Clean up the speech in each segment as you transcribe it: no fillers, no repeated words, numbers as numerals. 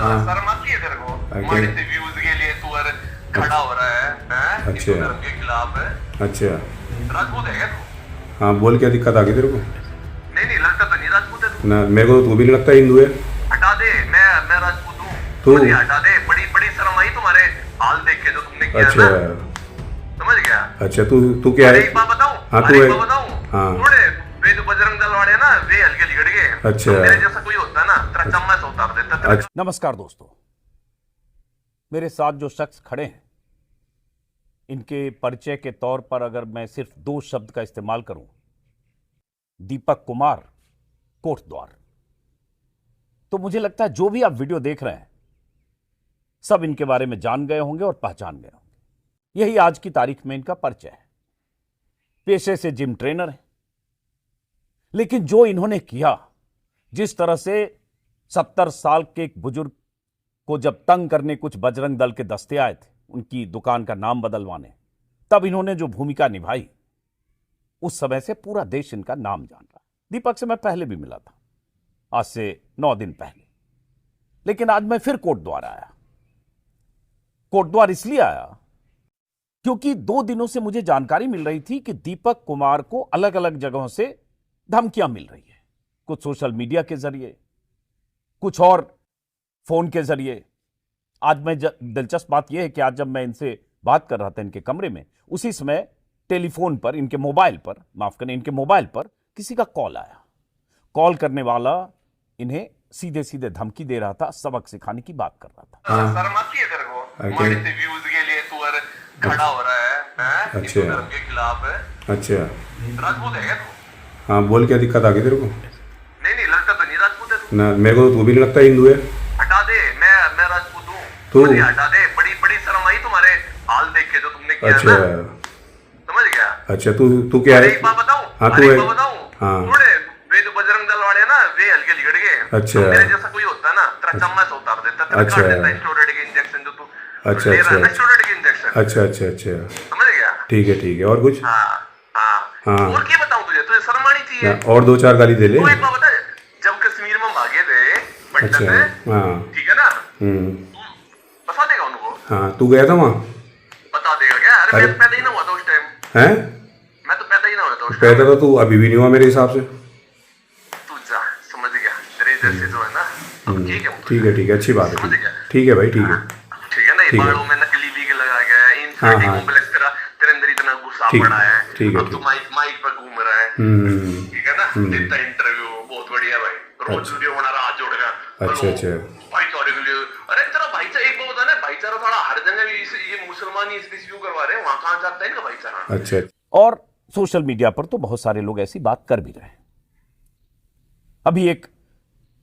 शर्म आती है तेरे को? माड़ी से व्यूज के लिए तू और खड़ा हो रहा है हिंदू धर्म के खिलाफ है। अच्छा राजपूत है क्या तू? हाँ बोल, क्या दिक्कत आ गई तेरे को? नहीं नहीं, लगता तो नहीं राजपूत है तू। ना मेरे को तो तू भी नहीं लगता हिंदू है। हटा दे, मैं राजपूत हूँ। तू हटा दे, बड़ी बड़ी शर्म आई तुम्हारे हाल देख के जो तुमने किया अच्छा ना। समझ गया? अच्छा तू क्या है? एक बात बताऊं? हाँ तू है। बताऊं? हाँ थोड़े वे जो बजरंग दल वाले ना, वे हल्के लिगड़ गए। अच्छा। तो मेरे जैसा कोई होता ना, तेरा चम्मच उतार देता तेरा। अच्छा। नमस्कार दोस्तों, मेरे साथ जो शख्स खड़े हैं, इनके परिचय के तौर पर अगर मैं सिर्फ दो शब्द का इस्तेमाल करूं, दीपक कुमार कोटद्वार, तो मुझे लगता है जो भी आप वीडियो देख रहे हैं सब इनके बारे में जान गए होंगे और पहचान गए होंगे। यही आज की तारीख में इनका परिचय है। पेशे से जिम ट्रेनर है, लेकिन जो इन्होंने किया, जिस तरह से 70 साल के एक बुजुर्ग को जब तंग करने कुछ बजरंग दल के दस्ते आए थे उनकी दुकान का नाम बदलवाने, तब इन्होंने जो भूमिका निभाई, उस समय से पूरा देश इनका नाम जान रहा। दीपक से मैं पहले भी मिला था, आज से 9 दिन पहले, लेकिन आज मैं फिर कोटद्वार आया। कोटद्वार इसलिए आया क्योंकि 2 दिनों से मुझे जानकारी मिल रही थी कि दीपक कुमार को अलग अलग जगहों से धमकियां मिल रही है, कुछ सोशल मीडिया के जरिए, कुछ और फोन के जरिए। आज मैं दिलचस्प बात यह है कि आज जब मैं इनसे बात कर रहा था इनके कमरे में, उसी समय टेलीफोन पर, इनके मोबाइल पर, माफ करें, इनके मोबाइल पर किसी का कॉल आया। कॉल करने वाला इन्हें सीधे सीधे धमकी दे रहा था, सबक सिखाने की बात कर रहा था। शर्म आती है तेरे को? माड़ी से व्यूज के लिए तू और खड़ा हो रहा है हिंदू धर्म के खिलाफ है। अच्छा राजपूत है क्या तू? हाँ बोल, क्या दिक्कत आ गई तेरे को? नहीं नहीं, लगता तो नहीं राजपूत है तू। ना मेरे को तो तू भी नहीं लगता हिंदू है। हटा दे, मैं राजपूत हूँ। तू हटा दे, बड़ी बड़ी शर्म आई तुम्हारे हाल देख के जो तुमने किया अच्छा ना। समझ गया? अच्छा तू क्या है? एक बात बताऊं? हाँ तू है। बताऊं? हाँ थोड़े वे जो बजरंग दल वाले ना, वे हल्के लिगड़ गए। अच्छा। तो मेरे जैसा कोई होता ना, तेरा चम्मच उतार देता, तेरा अच्छा। काट देता स्टेरॉइड के इंजेक्शन जो तू अच्छा ले रहा है ना, अच्छा स्टेरॉइड के इंजेक्शन। अच्छा अच्छा अच्छा समझ गया? ठीक है और कुछ? हाँ हाँ। और क्या बताऊं तुझे शर्म आनी चाहिए। और 2-4 गाली दे ले। तू एक बात बता, जब कश्मीर में भागे थे पटना अच्छा से, हाँ ठीक है ना, तू बता देगा उनको? हाँ तू गया था वहाँ? बता देगा क्या? अरे मैं पैदा ही ना हुआ था उस टाइम। हैं? मैं तो पैदा ही ना हुआ था उस टाइम। पैदा तो तू अभी भी नहीं हुआ मेरे हिसाब से। तू जा, समझ गया? तेरे जैसे जो है ना, अब ठीक है अच्छी बात है। समझ गया? ठीक है भाई, ठीक है ठीक है ना। ये बालों में नकली वीग लगा गया है, इनफिनिटी कॉम्प्लेक्स तेरे अंदर इतना गुस्सा पड़ा है। अब तू माइक पर घूम रहा है, ठीक है ना, देता इंटरव्यू, बहुत बढ़िया भाई, रोज वीडियो बना रहा, हाथ जोड़ेगा। अच्छा भाईचारे के लिए। अरे तेरा भाईचारा, एक बात बता ना, भाईचारा थोड़ा हर जगह ये मुसलमान ही इसलिए क्यों करवा रहे हैं, वहां कहां जाता है इनका भाईचारा? अच्छा। और सोशल मीडिया पर तो बहुत सारे लोग ऐसी बात कर भी रहे हैं। अभी एक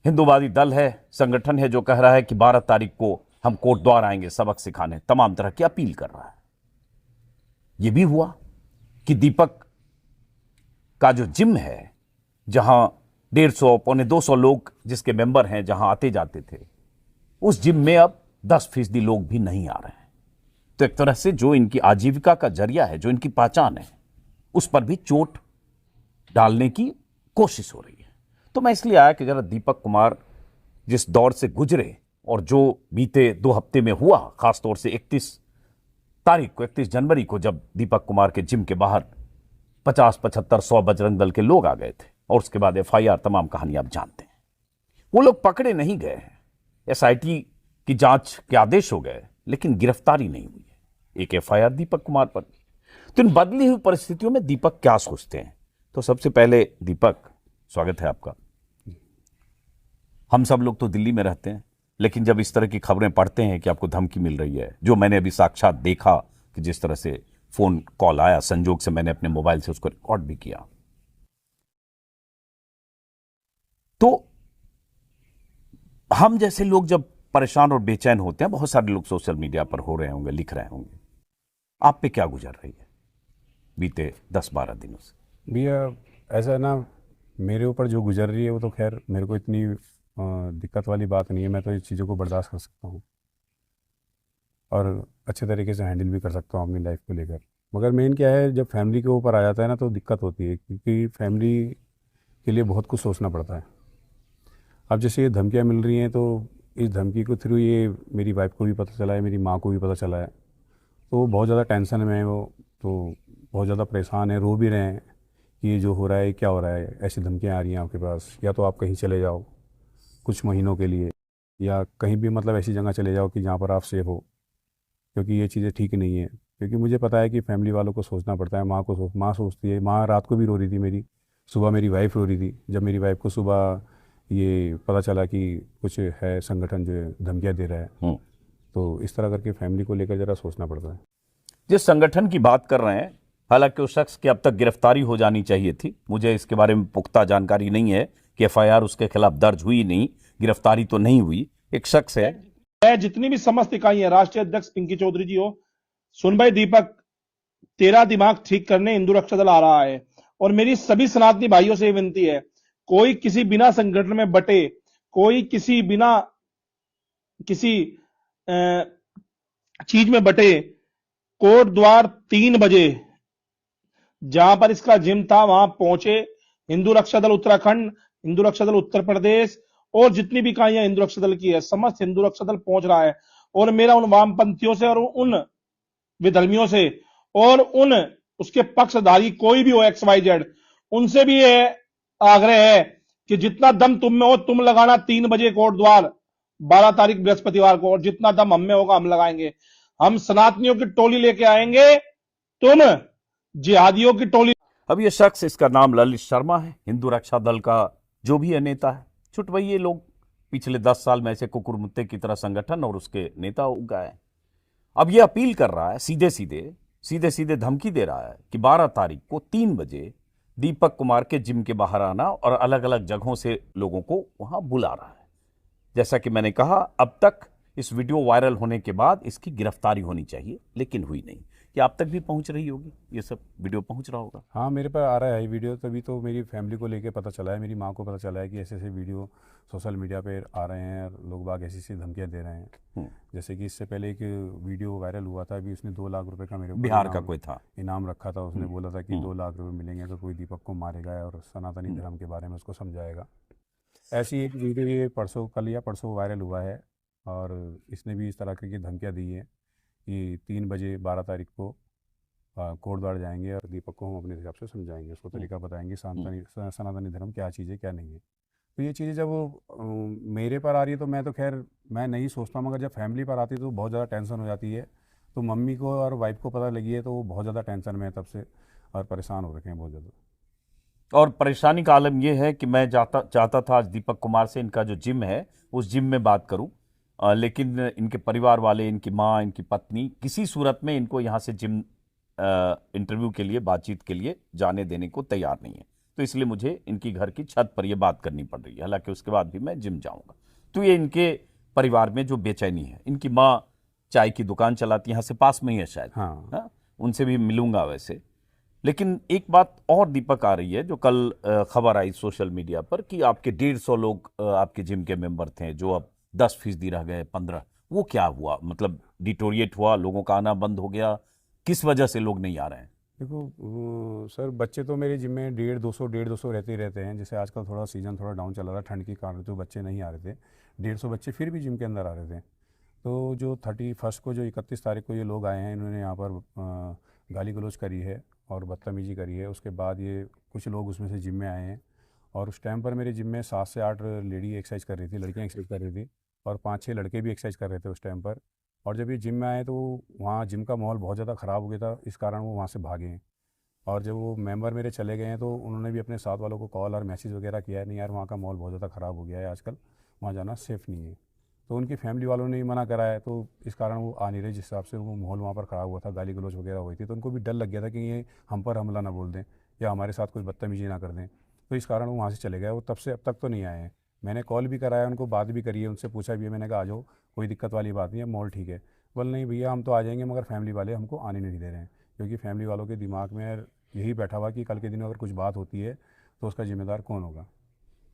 हिंदूवादी दल है, संगठन है, जो कह रहा है कि 12 तारीख को हम कोटद्वार आएंगे सबक सिखाने, तमाम तरह की अपील कर रहा है। यह भी हुआ कि दीपक का जो जिम है, जहां 150 पौने 200 लोग जिसके मेंबर हैं, जहां आते जाते थे, उस जिम में अब 10% लोग भी नहीं आ रहे हैं। तो एक तरह से जो इनकी आजीविका का जरिया है, जो इनकी पहचान है, उस पर भी चोट डालने की कोशिश हो रही है। तो मैं इसलिए आया कि जरा दीपक कुमार जिस दौर से गुजरे और जो बीते 2 हफ्ते में हुआ, खासतौर से 31 जनवरी को जब दीपक कुमार के जिम के बाहर 50, 75, 100 बजरंग दल के लोग आ गए थे, और उसके बाद FIR, तमाम कहानी आप जानते हैं। वो लोग पकड़े नहीं गए हैं, SIT की जांच के आदेश हो गए, लेकिन गिरफ्तारी नहीं हुई है। एक FIR दीपक कुमार पर। तो इन बदली हुई परिस्थितियों में दीपक क्या सोचते हैं? तो सबसे पहले दीपक, स्वागत है आपका। हम सब लोग तो दिल्ली में रहते हैं, लेकिन जब इस तरह की खबरें पढ़ते हैं कि आपको धमकी मिल रही है, जो मैंने अभी साक्षात देखा कि जिस तरह से फोन कॉल आया, संजोग से मैंने अपने मोबाइल से उसको रिकॉर्ड भी किया, तो हम जैसे लोग जब परेशान और बेचैन होते हैं, बहुत सारे लोग सोशल मीडिया पर हो रहे होंगे, लिख रहे होंगे, आप पे क्या गुजर रही है बीते 10-12 दिनों से? भैया ऐसा ना, मेरे ऊपर जो गुजर रही है वो तो खैर मेरे को इतनी दिक्कत वाली बात नहीं है। मैं तो इस चीज़ों को बर्दाश्त कर सकता हूँ और अच्छे तरीके से हैंडल भी कर सकता हूँ अपनी लाइफ को लेकर। मगर मेन क्या है, जब फैमिली के ऊपर आ जाता है ना तो दिक्कत होती है, क्योंकि फैमिली के लिए बहुत कुछ सोचना पड़ता है। अब जैसे ये धमकियाँ मिल रही हैं तो इस धमकी को थ्रू ये मेरी वाइफ को भी पता चला है, मेरी माँ को भी पता चला है, तो वो बहुत ज़्यादा टेंशन में है। वो तो बहुत ज़्यादा परेशान है, रो भी रहे हैं कि ये जो हो रहा है क्या हो रहा है, ऐसी धमकियाँ आ रही हैं आपके पास, या तो आप कहीं चले जाओ कुछ महीनों के लिए, या कहीं भी मतलब ऐसी जगह चले जाओ कि जहाँ पर आप सेफ हो, क्योंकि ये चीज़ें ठीक नहीं है। क्योंकि मुझे पता है कि फैमिली वालों को सोचना पड़ता है, माँ सोचती है, माँ रात को भी रो रही थी मेरी, सुबह मेरी वाइफ रो रही थी। जब मेरी वाइफ को सुबह ये पता चला कि कुछ है संगठन जो धमकियाँ दे रहा है, तो इस तरह करके फैमिली को लेकर ज़रा सोचना पड़ता है। जिस संगठन की बात कर रहे हैं, हालांकि उस शख्स की अब तक गिरफ्तारी हो जानी चाहिए थी। मुझे इसके बारे में पुख्ता जानकारी नहीं है कि एफआईआर उसके खिलाफ दर्ज हुई नहीं, गिरफ्तारी तो नहीं हुई। एक शख्स है, जितनी भी समस्त इकाइयां, राष्ट्रीय अध्यक्ष पिंकी चौधरी जी हो, सुन भाई दीपक, तेरा दिमाग ठीक करने हिंदू रक्षा दल आ रहा है। और मेरी सभी सनातनी भाइयों से विनती है, कोई किसी बिना संगठन में बटे, कोई किसी बिना किसी चीज में बटे, कोट द्वार 3 बजे जहां पर इसका जिम था वहां पहुंचे। हिंदू रक्षा दल उत्तराखंड, हिंदू रक्षा दल उत्तर प्रदेश और जितनी भी इकाइयां हिंदू रक्षा दल की है, समस्त हिंदू रक्षा दल पहुंच रहा है। और मेरा उन वामपंथियों से और उन विधर्मियों से और उन उसके पक्षधारी कोई भी हो XYZ, उनसे भी ये आग्रह है कि जितना दम तुम में हो तुम लगाना 3 बजे कोट द्वार 12 तारीख बृहस्पतिवार को, और जितना दम हम में होगा हम लगाएंगे। हम सनातनियों की टोली लेके आएंगे, तुम जिहादियों की टोली। अब ये शख्स, इसका नाम ललित शर्मा है, हिंदू रक्षा दल का जो भी नेता है। छुट भाई, ये लोग पिछले 10 साल में ऐसे कुकुर मुत्ते की तरह संगठन और उसके नेता उगाए। अब ये अपील कर रहा है, सीधे सीधे धमकी दे रहा है कि 12 तारीख को 3 बजे दीपक कुमार के जिम के बाहर आना, और अलग अलग जगहों से लोगों को वहां बुला रहा है। जैसा कि मैंने कहा, अब तक इस वीडियो वायरल होने के बाद इसकी गिरफ्तारी होनी चाहिए, लेकिन हुई नहीं। क्या आप तक भी पहुंच रही होगी, ये सब वीडियो पहुंच रहा होगा? हाँ, मेरे पर आ रहा है वीडियो, तभी तो मेरी फैमिली को लेके पता चला है, मेरी माँ को पता चला है कि ऐसे ऐसे वीडियो सोशल मीडिया पे आ रहे हैं और लोग बाग ऐसी ऐसी धमकियाँ दे रहे हैं। जैसे कि इससे पहले एक वीडियो वायरल हुआ था, अभी उसने 2 लाख रुपए का मेरे बिहार का कोई था इनाम रखा था। उसने बोला था कि 2 लाख रुपए मिलेंगे तो कोई दीपक को मारेगा और सनातनी धर्म के बारे में उसको समझाएगा। ऐसी एक वीडियो ये कल या परसों वायरल हुआ है, और इसने भी इस तरह की धमकियाँ दी है कि 3 बजे 12 तारीख को कोट द्वार जाएंगे और दीपक को हम अपने हिसाब से समझाएंगे, उसको तरीका बताएंगे सनातनी धर्म क्या चीज़ है क्या नहीं है। तो ये चीज़ें जब मेरे पर आ रही है तो मैं तो खैर मैं नहीं सोचता, मगर जब फैमिली पर आती है तो बहुत ज़्यादा टेंशन हो जाती है। तो मम्मी को और वाइफ को पता लगी है तो वो बहुत ज़्यादा टेंशन में है तब से, और परेशान हो रखे हैं बहुत ज़्यादा। और परेशानी का आलम यह है कि मैं चाहता था आज दीपक कुमार से इनका जो जिम है उस जिम में बात करूं, लेकिन इनके परिवार वाले, इनकी माँ, इनकी पत्नी किसी सूरत में इनको यहाँ से जिम इंटरव्यू के लिए, बातचीत के लिए जाने देने को तैयार नहीं है। तो इसलिए मुझे इनकी घर की छत पर यह बात करनी पड़ रही है। हालांकि उसके बाद भी मैं जिम जाऊंगा। तो ये इनके परिवार में जो बेचैनी है, इनकी माँ चाय की दुकान चलाती है, यहाँ से पास में ही है शायद। हाँ, उनसे भी मिलूंगा वैसे। लेकिन एक बात और दीपक आ रही है, जो कल खबर आई सोशल मीडिया पर कि आपके 150 लोग आपके जिम के मेंबर थे, जो अब 10% रह गए, 15। वो क्या हुआ? मतलब डिटोरिएट हुआ, लोगों का आना बंद हो गया? किस वजह से लोग नहीं आ रहे हैं? देखो सर, बच्चे तो मेरे जिम में 150 रहते ही रहते हैं। जैसे आजकल थोड़ा सीज़न थोड़ा डाउन चल रहा था, ठंड के कारण तो बच्चे नहीं आ रहे थे। 150 बच्चे फिर भी जिम के अंदर आ रहे थे। तो जो 31 को, जो 31 तारीख को ये लोग आए हैं, इन्होंने यहाँ पर गाली गलौज करी है और बदतमीजी करी है। उसके बाद ये कुछ लोग उसमें से जिम में आए हैं, और उस टाइम पर मेरे जिम में 7 से 8 लेडी एक्सरसाइज कर रही थी, लड़कियाँ एक्सरसाइज कर रही थी, और 5-6 लड़के भी एक्सरसाइज कर रहे थे उस टाइम पर। और जब ये जिम में आए तो वहाँ जिम का माहौल बहुत ज़्यादा ख़राब हो गया था, इस कारण वो वहाँ से भागे हैं। और जब वो मेंबर मेरे चले गए हैं तो उन्होंने भी अपने साथ वालों को कॉल और मैसेज वगैरह किया है, नहीं यार वहाँ का माहौल बहुत ज़्यादा ख़राब हो गया है आजकल, वहाँ जाना सेफ़ नहीं है। तो उनकी फैमिली वालों ने ही मना करा है, तो इस कारण वो आ नहीं रहे। जिस हिसाब से वो माहौल वहाँ पर ख़राब हुआ था, गाली गलौज वगैरह हुई थी, तो उनको भी डर लग गया था कि ये हम पर हमला ना बोल दें या हमारे साथ कोई बदतमीजी ना कर दें। तो इस कारण वो वहाँ से चले गए। वो तब से अब तक तो नहीं आए हैं। मैंने कॉल भी कराया, उनको बात भी करी है, उनसे पूछा भी है, मैंने कहा आ जाओ, कोई दिक्कत वाली बात नहीं है, माहौल ठीक है। बोल नहीं भैया हम तो आ जाएंगे, मगर फैमिली वाले हमको आने नहीं दे रहे हैं, क्योंकि फैमिली वालों के दिमाग में यही बैठा हुआ कि कल के दिन अगर कुछ बात होती है तो उसका जिम्मेदार कौन होगा,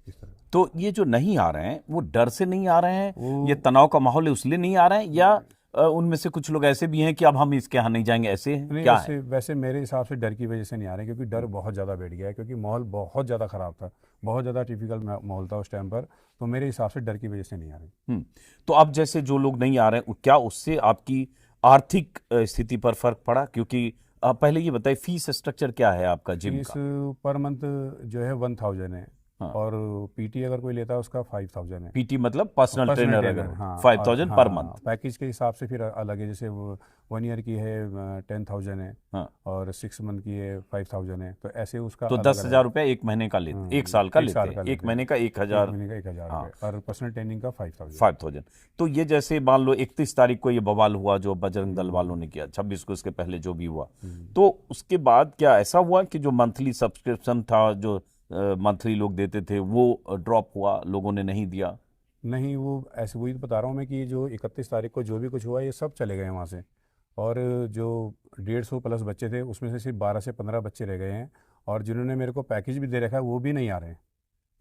इस तरह। तो ये जो नहीं आ रहे हैं, वो डर से नहीं आ रहे हैं, ये तनाव का माहौल है उसलिए नहीं आ रहे हैं, या उनमें से कुछ लोग ऐसे भी हैं कि अब हम इसके यहाँ नहीं जाएंगे, ऐसे हैं? क्या है? वैसे मेरे हिसाब से डर की वजह से नहीं आ रहे हैं, क्योंकि डर बहुत ज़्यादा बैठ गया है, क्योंकि माहौल बहुत ज़्यादा ख़राब था। बहुत ज़्यादा टिपिकल माहौल था उस टाइम पर, तो मेरे हिसाब से डर की वजह से नहीं आ रही। तो अब जैसे जो लोग नहीं आ रहे हैं, क्या उससे आपकी आर्थिक स्थिति पर फर्क पड़ा? क्योंकि आप पहले ये बताइए, फीस स्ट्रक्चर क्या है आपका जिम फीस का? पर मंथ जो है 1000 है, हाँ। और पीटी अगर कोई लेता है उसका 5000 है। पीटी मतलब पर्सनल ट्रेनर अगर हाँ, 5000 पर मंथ। पैकेज के हिसाब से फिर अलग है, जैसे वो 1 ईयर की है 10,000 है, हाँ। और 6 मंथ की है 5000 है, तो ऐसे उसका तो अलग 10,000 रुपया एक महीने का लेते, एक साल का लेते हैं, एक महीने का 1000। महीने का 1000 हाँ। रुपये, और पर्सनल ट्रेनिंग का 5000। 5000। तो ये जैसे मान लो 31 तारीख को ये बवाल हुआ जो बजरंग दल वालों ने किया, 26 को इसके पहले जो भी हुआ, तो उसके बाद क्या ऐसा हुआ कि जो मंथली सब्सक्रिप्शन था, जो मंथली लोग देते थे, वो ड्रॉप हुआ, लोगों ने नहीं दिया? नहीं, वो ऐसे वही तो बता रहा हूँ मैं कि जो 31 तारीख को जो भी कुछ हुआ ये सब चले गए वहाँ से, और जो 150 प्लस बच्चे थे उसमें से सिर्फ 12 से 15 बच्चे रह गए हैं, और जिन्होंने मेरे को पैकेज भी दे रखा है वो भी नहीं आ रहे हैं।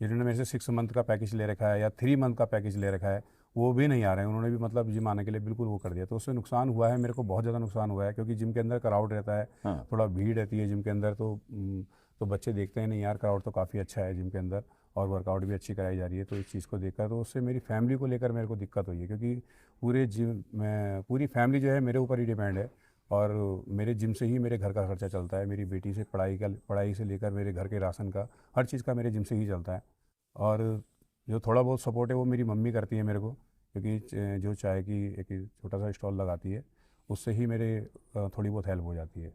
जिन्होंने मेरे से 6 मंथ का पैकेज ले रखा है या 3 मंथ का पैकेज ले रखा है वो भी नहीं आ रहे हैं, उन्होंने भी मतलब जिम आने के लिए बिल्कुल वो कर दिया। तो उससे नुकसान हुआ है, मेरे को बहुत ज़्यादा नुकसान हुआ है, क्योंकि जिम के अंदर क्राउड रहता है, हाँ। थोड़ा भीड़ रहती है जिम के अंदर, तो बच्चे देखते हैं नहीं यार क्राउड तो काफ़ी अच्छा है जिम के अंदर, और वर्कआउट भी अच्छी कराई जा रही है, तो इस चीज़ को देखकर तो उससे मेरी फैमिली को लेकर मेरे को दिक्कत हुई है, क्योंकि पूरे जिम में पूरी फैमिली जो है मेरे ऊपर ही डिपेंड है, और मेरे जिम से ही मेरे घर का खर्चा चलता है, मेरी बेटी से पढ़ाई से लेकर मेरे घर के राशन का हर चीज़ का मेरे जिम से ही चलता है। और जो थोड़ा बहुत सपोर्ट है वो मेरी मम्मी करती है मेरे को, क्योंकि जो चाय की एक छोटा सा स्टॉल लगाती है उससे ही मेरे थोड़ी बहुत हेल्प हो जाती है।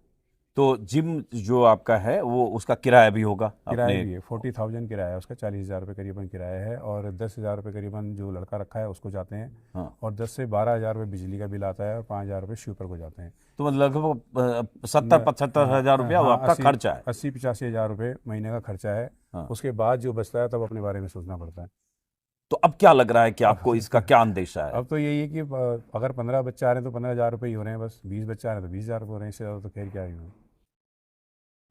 तो जिम जो आपका है वो उसका किराया भी होगा किराया अपने? भी है, 40,000 किराया है उसका, 40,000 रुपये करीबन किराया है, और 10,000 रुपये करीबन जो लड़का रखा है उसको जाते हैं, हाँ। और 10 से 12,000 रुपये बिजली का बिल आता है, और 5,000 रुपये स्वीपर को जाते हैं। तो मतलब लगभग 70-75 हजार रुपया वो आपका खर्चा है? 80-85 हज़ार रुपये महीने का खर्चा है। हाँ। उसके बाद जो बचता है तब अपने बारे में सोचना पड़ता है। तो अब क्या लग रहा है कि आपको इसका क्या अंदेशा है? अब तो यही है कि अगर 15 बच्चे आ रहे हैं तो 15,000 रुपये ही हो रहे हैं बस, 20 बच्चे आ रहे हैं तो 20,000 रुपये हो रहे हैं, इससे ज़्यादा तो खैर क्या ही हो।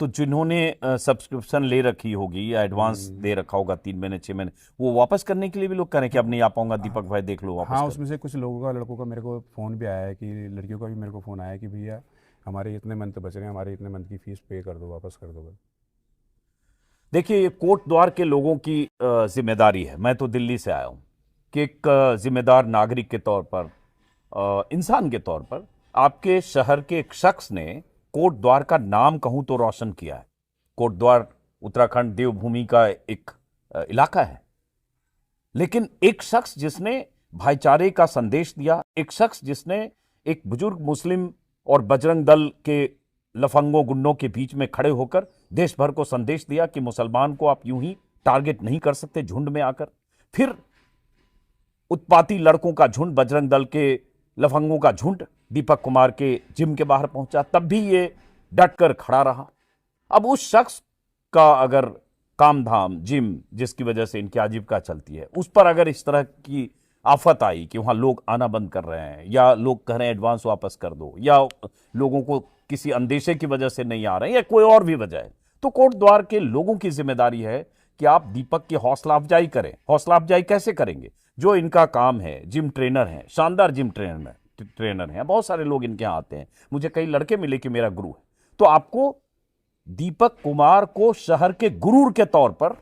तो जिन्होंने सब्सक्रिप्शन ले रखी होगी या एडवांस दे रखा होगा 3 महीने 6 महीने, वो वापस करने के लिए भी लोग कह रहे हैं कि अब नहीं आ पाऊंगा, दीपक भाई देख लो वापस हाँ, कर। उसमें से कुछ लड़कों का मेरे को फ़ोन भी आया है, कि लड़कियों का भी मेरे को फ़ोन आया है कि भैया हमारे इतने मंथ बच रहे हैं, हमारे इतने मंथ की फ़ीस पे कर दो, वापस कर दो। देखिए, ये कोट द्वार के लोगों की जिम्मेदारी है। मैं तो दिल्ली से आया हूं कि एक जिम्मेदार नागरिक के तौर पर, इंसान के तौर पर, आपके शहर के एक शख्स ने कोट द्वार का नाम कहूं तो रोशन किया है। कोट द्वार उत्तराखंड देवभूमि का एक इलाका है, लेकिन एक शख्स जिसने भाईचारे का संदेश दिया, एक शख्स जिसने एक बुजुर्ग मुस्लिम और बजरंग दल के लफंगों गुंडों के बीच में खड़े होकर देश भर को संदेश दिया कि मुसलमान को आप यूं ही टारगेट नहीं कर सकते झुंड में आकर। फिर उत्पाती लड़कों का झुंड, बजरंग दल के लफंगों का झुंड दीपक कुमार के जिम के बाहर पहुंचा, तब भी ये डट कर खड़ा रहा। अब उस शख्स का अगर काम धाम जिम, जिसकी वजह से इनकी आजीविका चलती है, उस पर अगर इस तरह की आफत आई कि वहां लोग आना बंद कर रहे हैं, या लोग कह रहे हैं एडवांस वापस कर दो, या लोगों को किसी अंदेशे की वजह से नहीं आ रहे हैं, या कोई और भी वजह है, तो कोट द्वार के लोगों की जिम्मेदारी है कि आप दीपक की हौसला अफजाई करें। हौसला अफजाई कैसे करेंगे? जो इनका काम है, जिम ट्रेनर हैं, शानदार जिम ट्रेनर हैं, बहुत सारे लोग इनके यहाँ आते हैं, मुझे कई लड़के मिले कि मेरा गुरु है। तो आपको दीपक कुमार को शहर के गुरु के तौर पर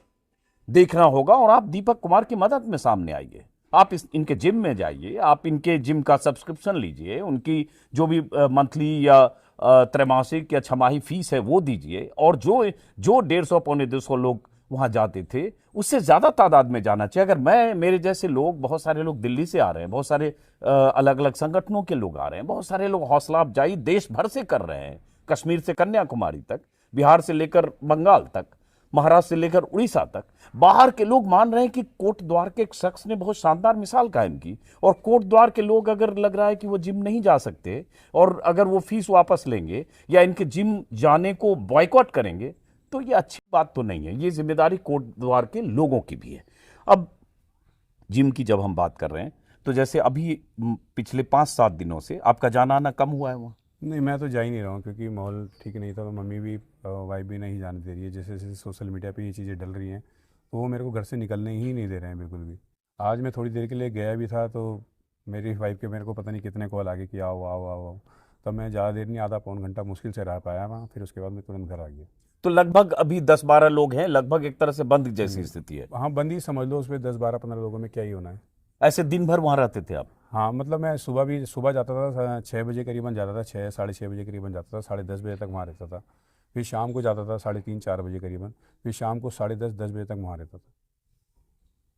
देखना होगा, और आप दीपक कुमार की मदद में सामने आइए। आप इनके जिम में जाइए, आप इनके जिम का सब्सक्रिप्शन लीजिए, उनकी जो भी मंथली या त्रैमासिक या छमाही फीस है वो दीजिए, और जो 150 पौने 200 लोग वहां जाते थे उससे ज्यादा तादाद में जाना चाहिए। अगर मेरे जैसे लोग, बहुत सारे लोग दिल्ली से आ रहे हैं, बहुत सारे अलग अलग संगठनों के लोग आ रहे हैं, बहुत सारे लोग हौसला अफजाई देश भर से कर रहे हैं, कश्मीर से कन्याकुमारी तक, बिहार से लेकर बंगाल तक, महाराष्ट्र से लेकर उड़ीसा तक, बाहर के लोग मान रहे हैं कि कोट द्वार के एक शख्स ने बहुत शानदार मिसाल कायम की। और कोट द्वार के लोग अगर लग रहा है कि वो जिम नहीं जा सकते, और अगर वो फीस वापस लेंगे या इनके जिम जाने को बॉयकॉट करेंगे, तो ये अच्छी बात तो नहीं है। ये जिम्मेदारी कोट द्वार के लोगों की भी है। अब जिम की जब हम बात कर रहे हैं, तो जैसे अभी पिछले 5-7 दिनों से आपका जाना आना कम हुआ है वहाँ? नहीं, मैं तो जा ही नहीं रहा हूँ, क्योंकि माहौल ठीक नहीं था, तो मम्मी भी वाइफ भी नहीं जाने दे रही है। जैसे जैसे सोशल मीडिया पे ये चीज़ें डल रही हैं, तो वो मेरे को घर से निकलने ही नहीं दे रहे हैं बिल्कुल भी। आज मैं थोड़ी देर के लिए गया भी था, तो मेरी वाइफ के मेरे को पता नहीं कितने कॉल आ गए कि आओ आओ आओ आओ, तब मैं ज़्यादा देर नहीं, आधा पौन घंटा मुश्किल से रह पाया वहाँ, फिर उसके बाद मैं तुरंत घर आ गया। तो लगभग अभी 10-12 लोग हैं, लगभग एक तरह से बंद जैसी स्थिति है। हाँ, बंदी समझ लो, उस पर 10-12-15 लोगों में क्या ही होना है। ऐसे दिन भर वहां रहते थे आप? हाँ, मतलब मैं सुबह जाता था, 6 बजे करीबन जाता था, 6 साढ़े 6 बजे करीबन जाता था, 10:30 बजे तक वहाँ रहता था। फिर शाम को जाता था 3:30-4 बजे करीबन, फिर शाम को 10:30-10 बजे तक वहाँ रहता था।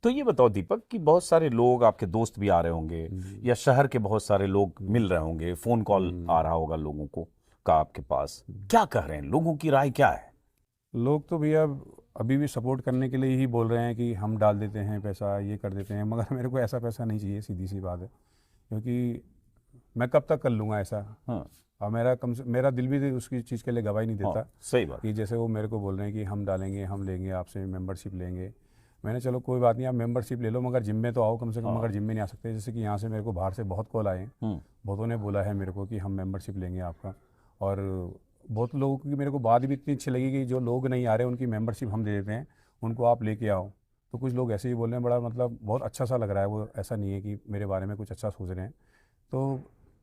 तो ये बताओ दीपक कि बहुत सारे लोग, आपके दोस्त भी आ रहे होंगे या शहर के बहुत सारे लोग मिल रहे होंगे, फोन कॉल आ रहा होगा लोगों को का आपके पास, क्या कह रहे हैं, लोगों की राय क्या है? लोग तो भैया अभी भी सपोर्ट करने के लिए ही बोल रहे हैं कि हम डाल देते हैं पैसा, ये कर देते हैं, मगर मेरे को ऐसा पैसा नहीं चाहिए, सीधी सी बात है। क्योंकि मैं कब तक कर लूँगा ऐसा। हाँ, और मेरा दिल भी उसकी चीज़ के लिए गवाही नहीं देता। हाँ, सही बात। कि जैसे वो मेरे को बोल रहे हैं कि हम डालेंगे, हम लेंगे आपसे मेंबरशिप लेंगे। मैंने चलो कोई बात नहीं, आप मेंबरशिप ले लो, मगर जिम में तो आओ कम से कम। मगर जिम में नहीं आ सकते। जैसे कि यहाँ से मेरे को बाहर से बहुत कॉल आए हैं, बहुतों ने बोला है मेरे को कि हम मेंबरशिप लेंगे आपका। और बहुत लोगों की मेरे को बात भी इतनी अच्छी लगी कि जो लोग नहीं आ रहे उनकी मेंबरशिप हम दे देते हैं, उनको आप लेके आओ। तो कुछ लोग ऐसे ही बोल रहे हैं, बड़ा मतलब बहुत अच्छा सा लग रहा है। वो ऐसा नहीं है कि मेरे बारे में कुछ अच्छा सोच रहे हैं। तो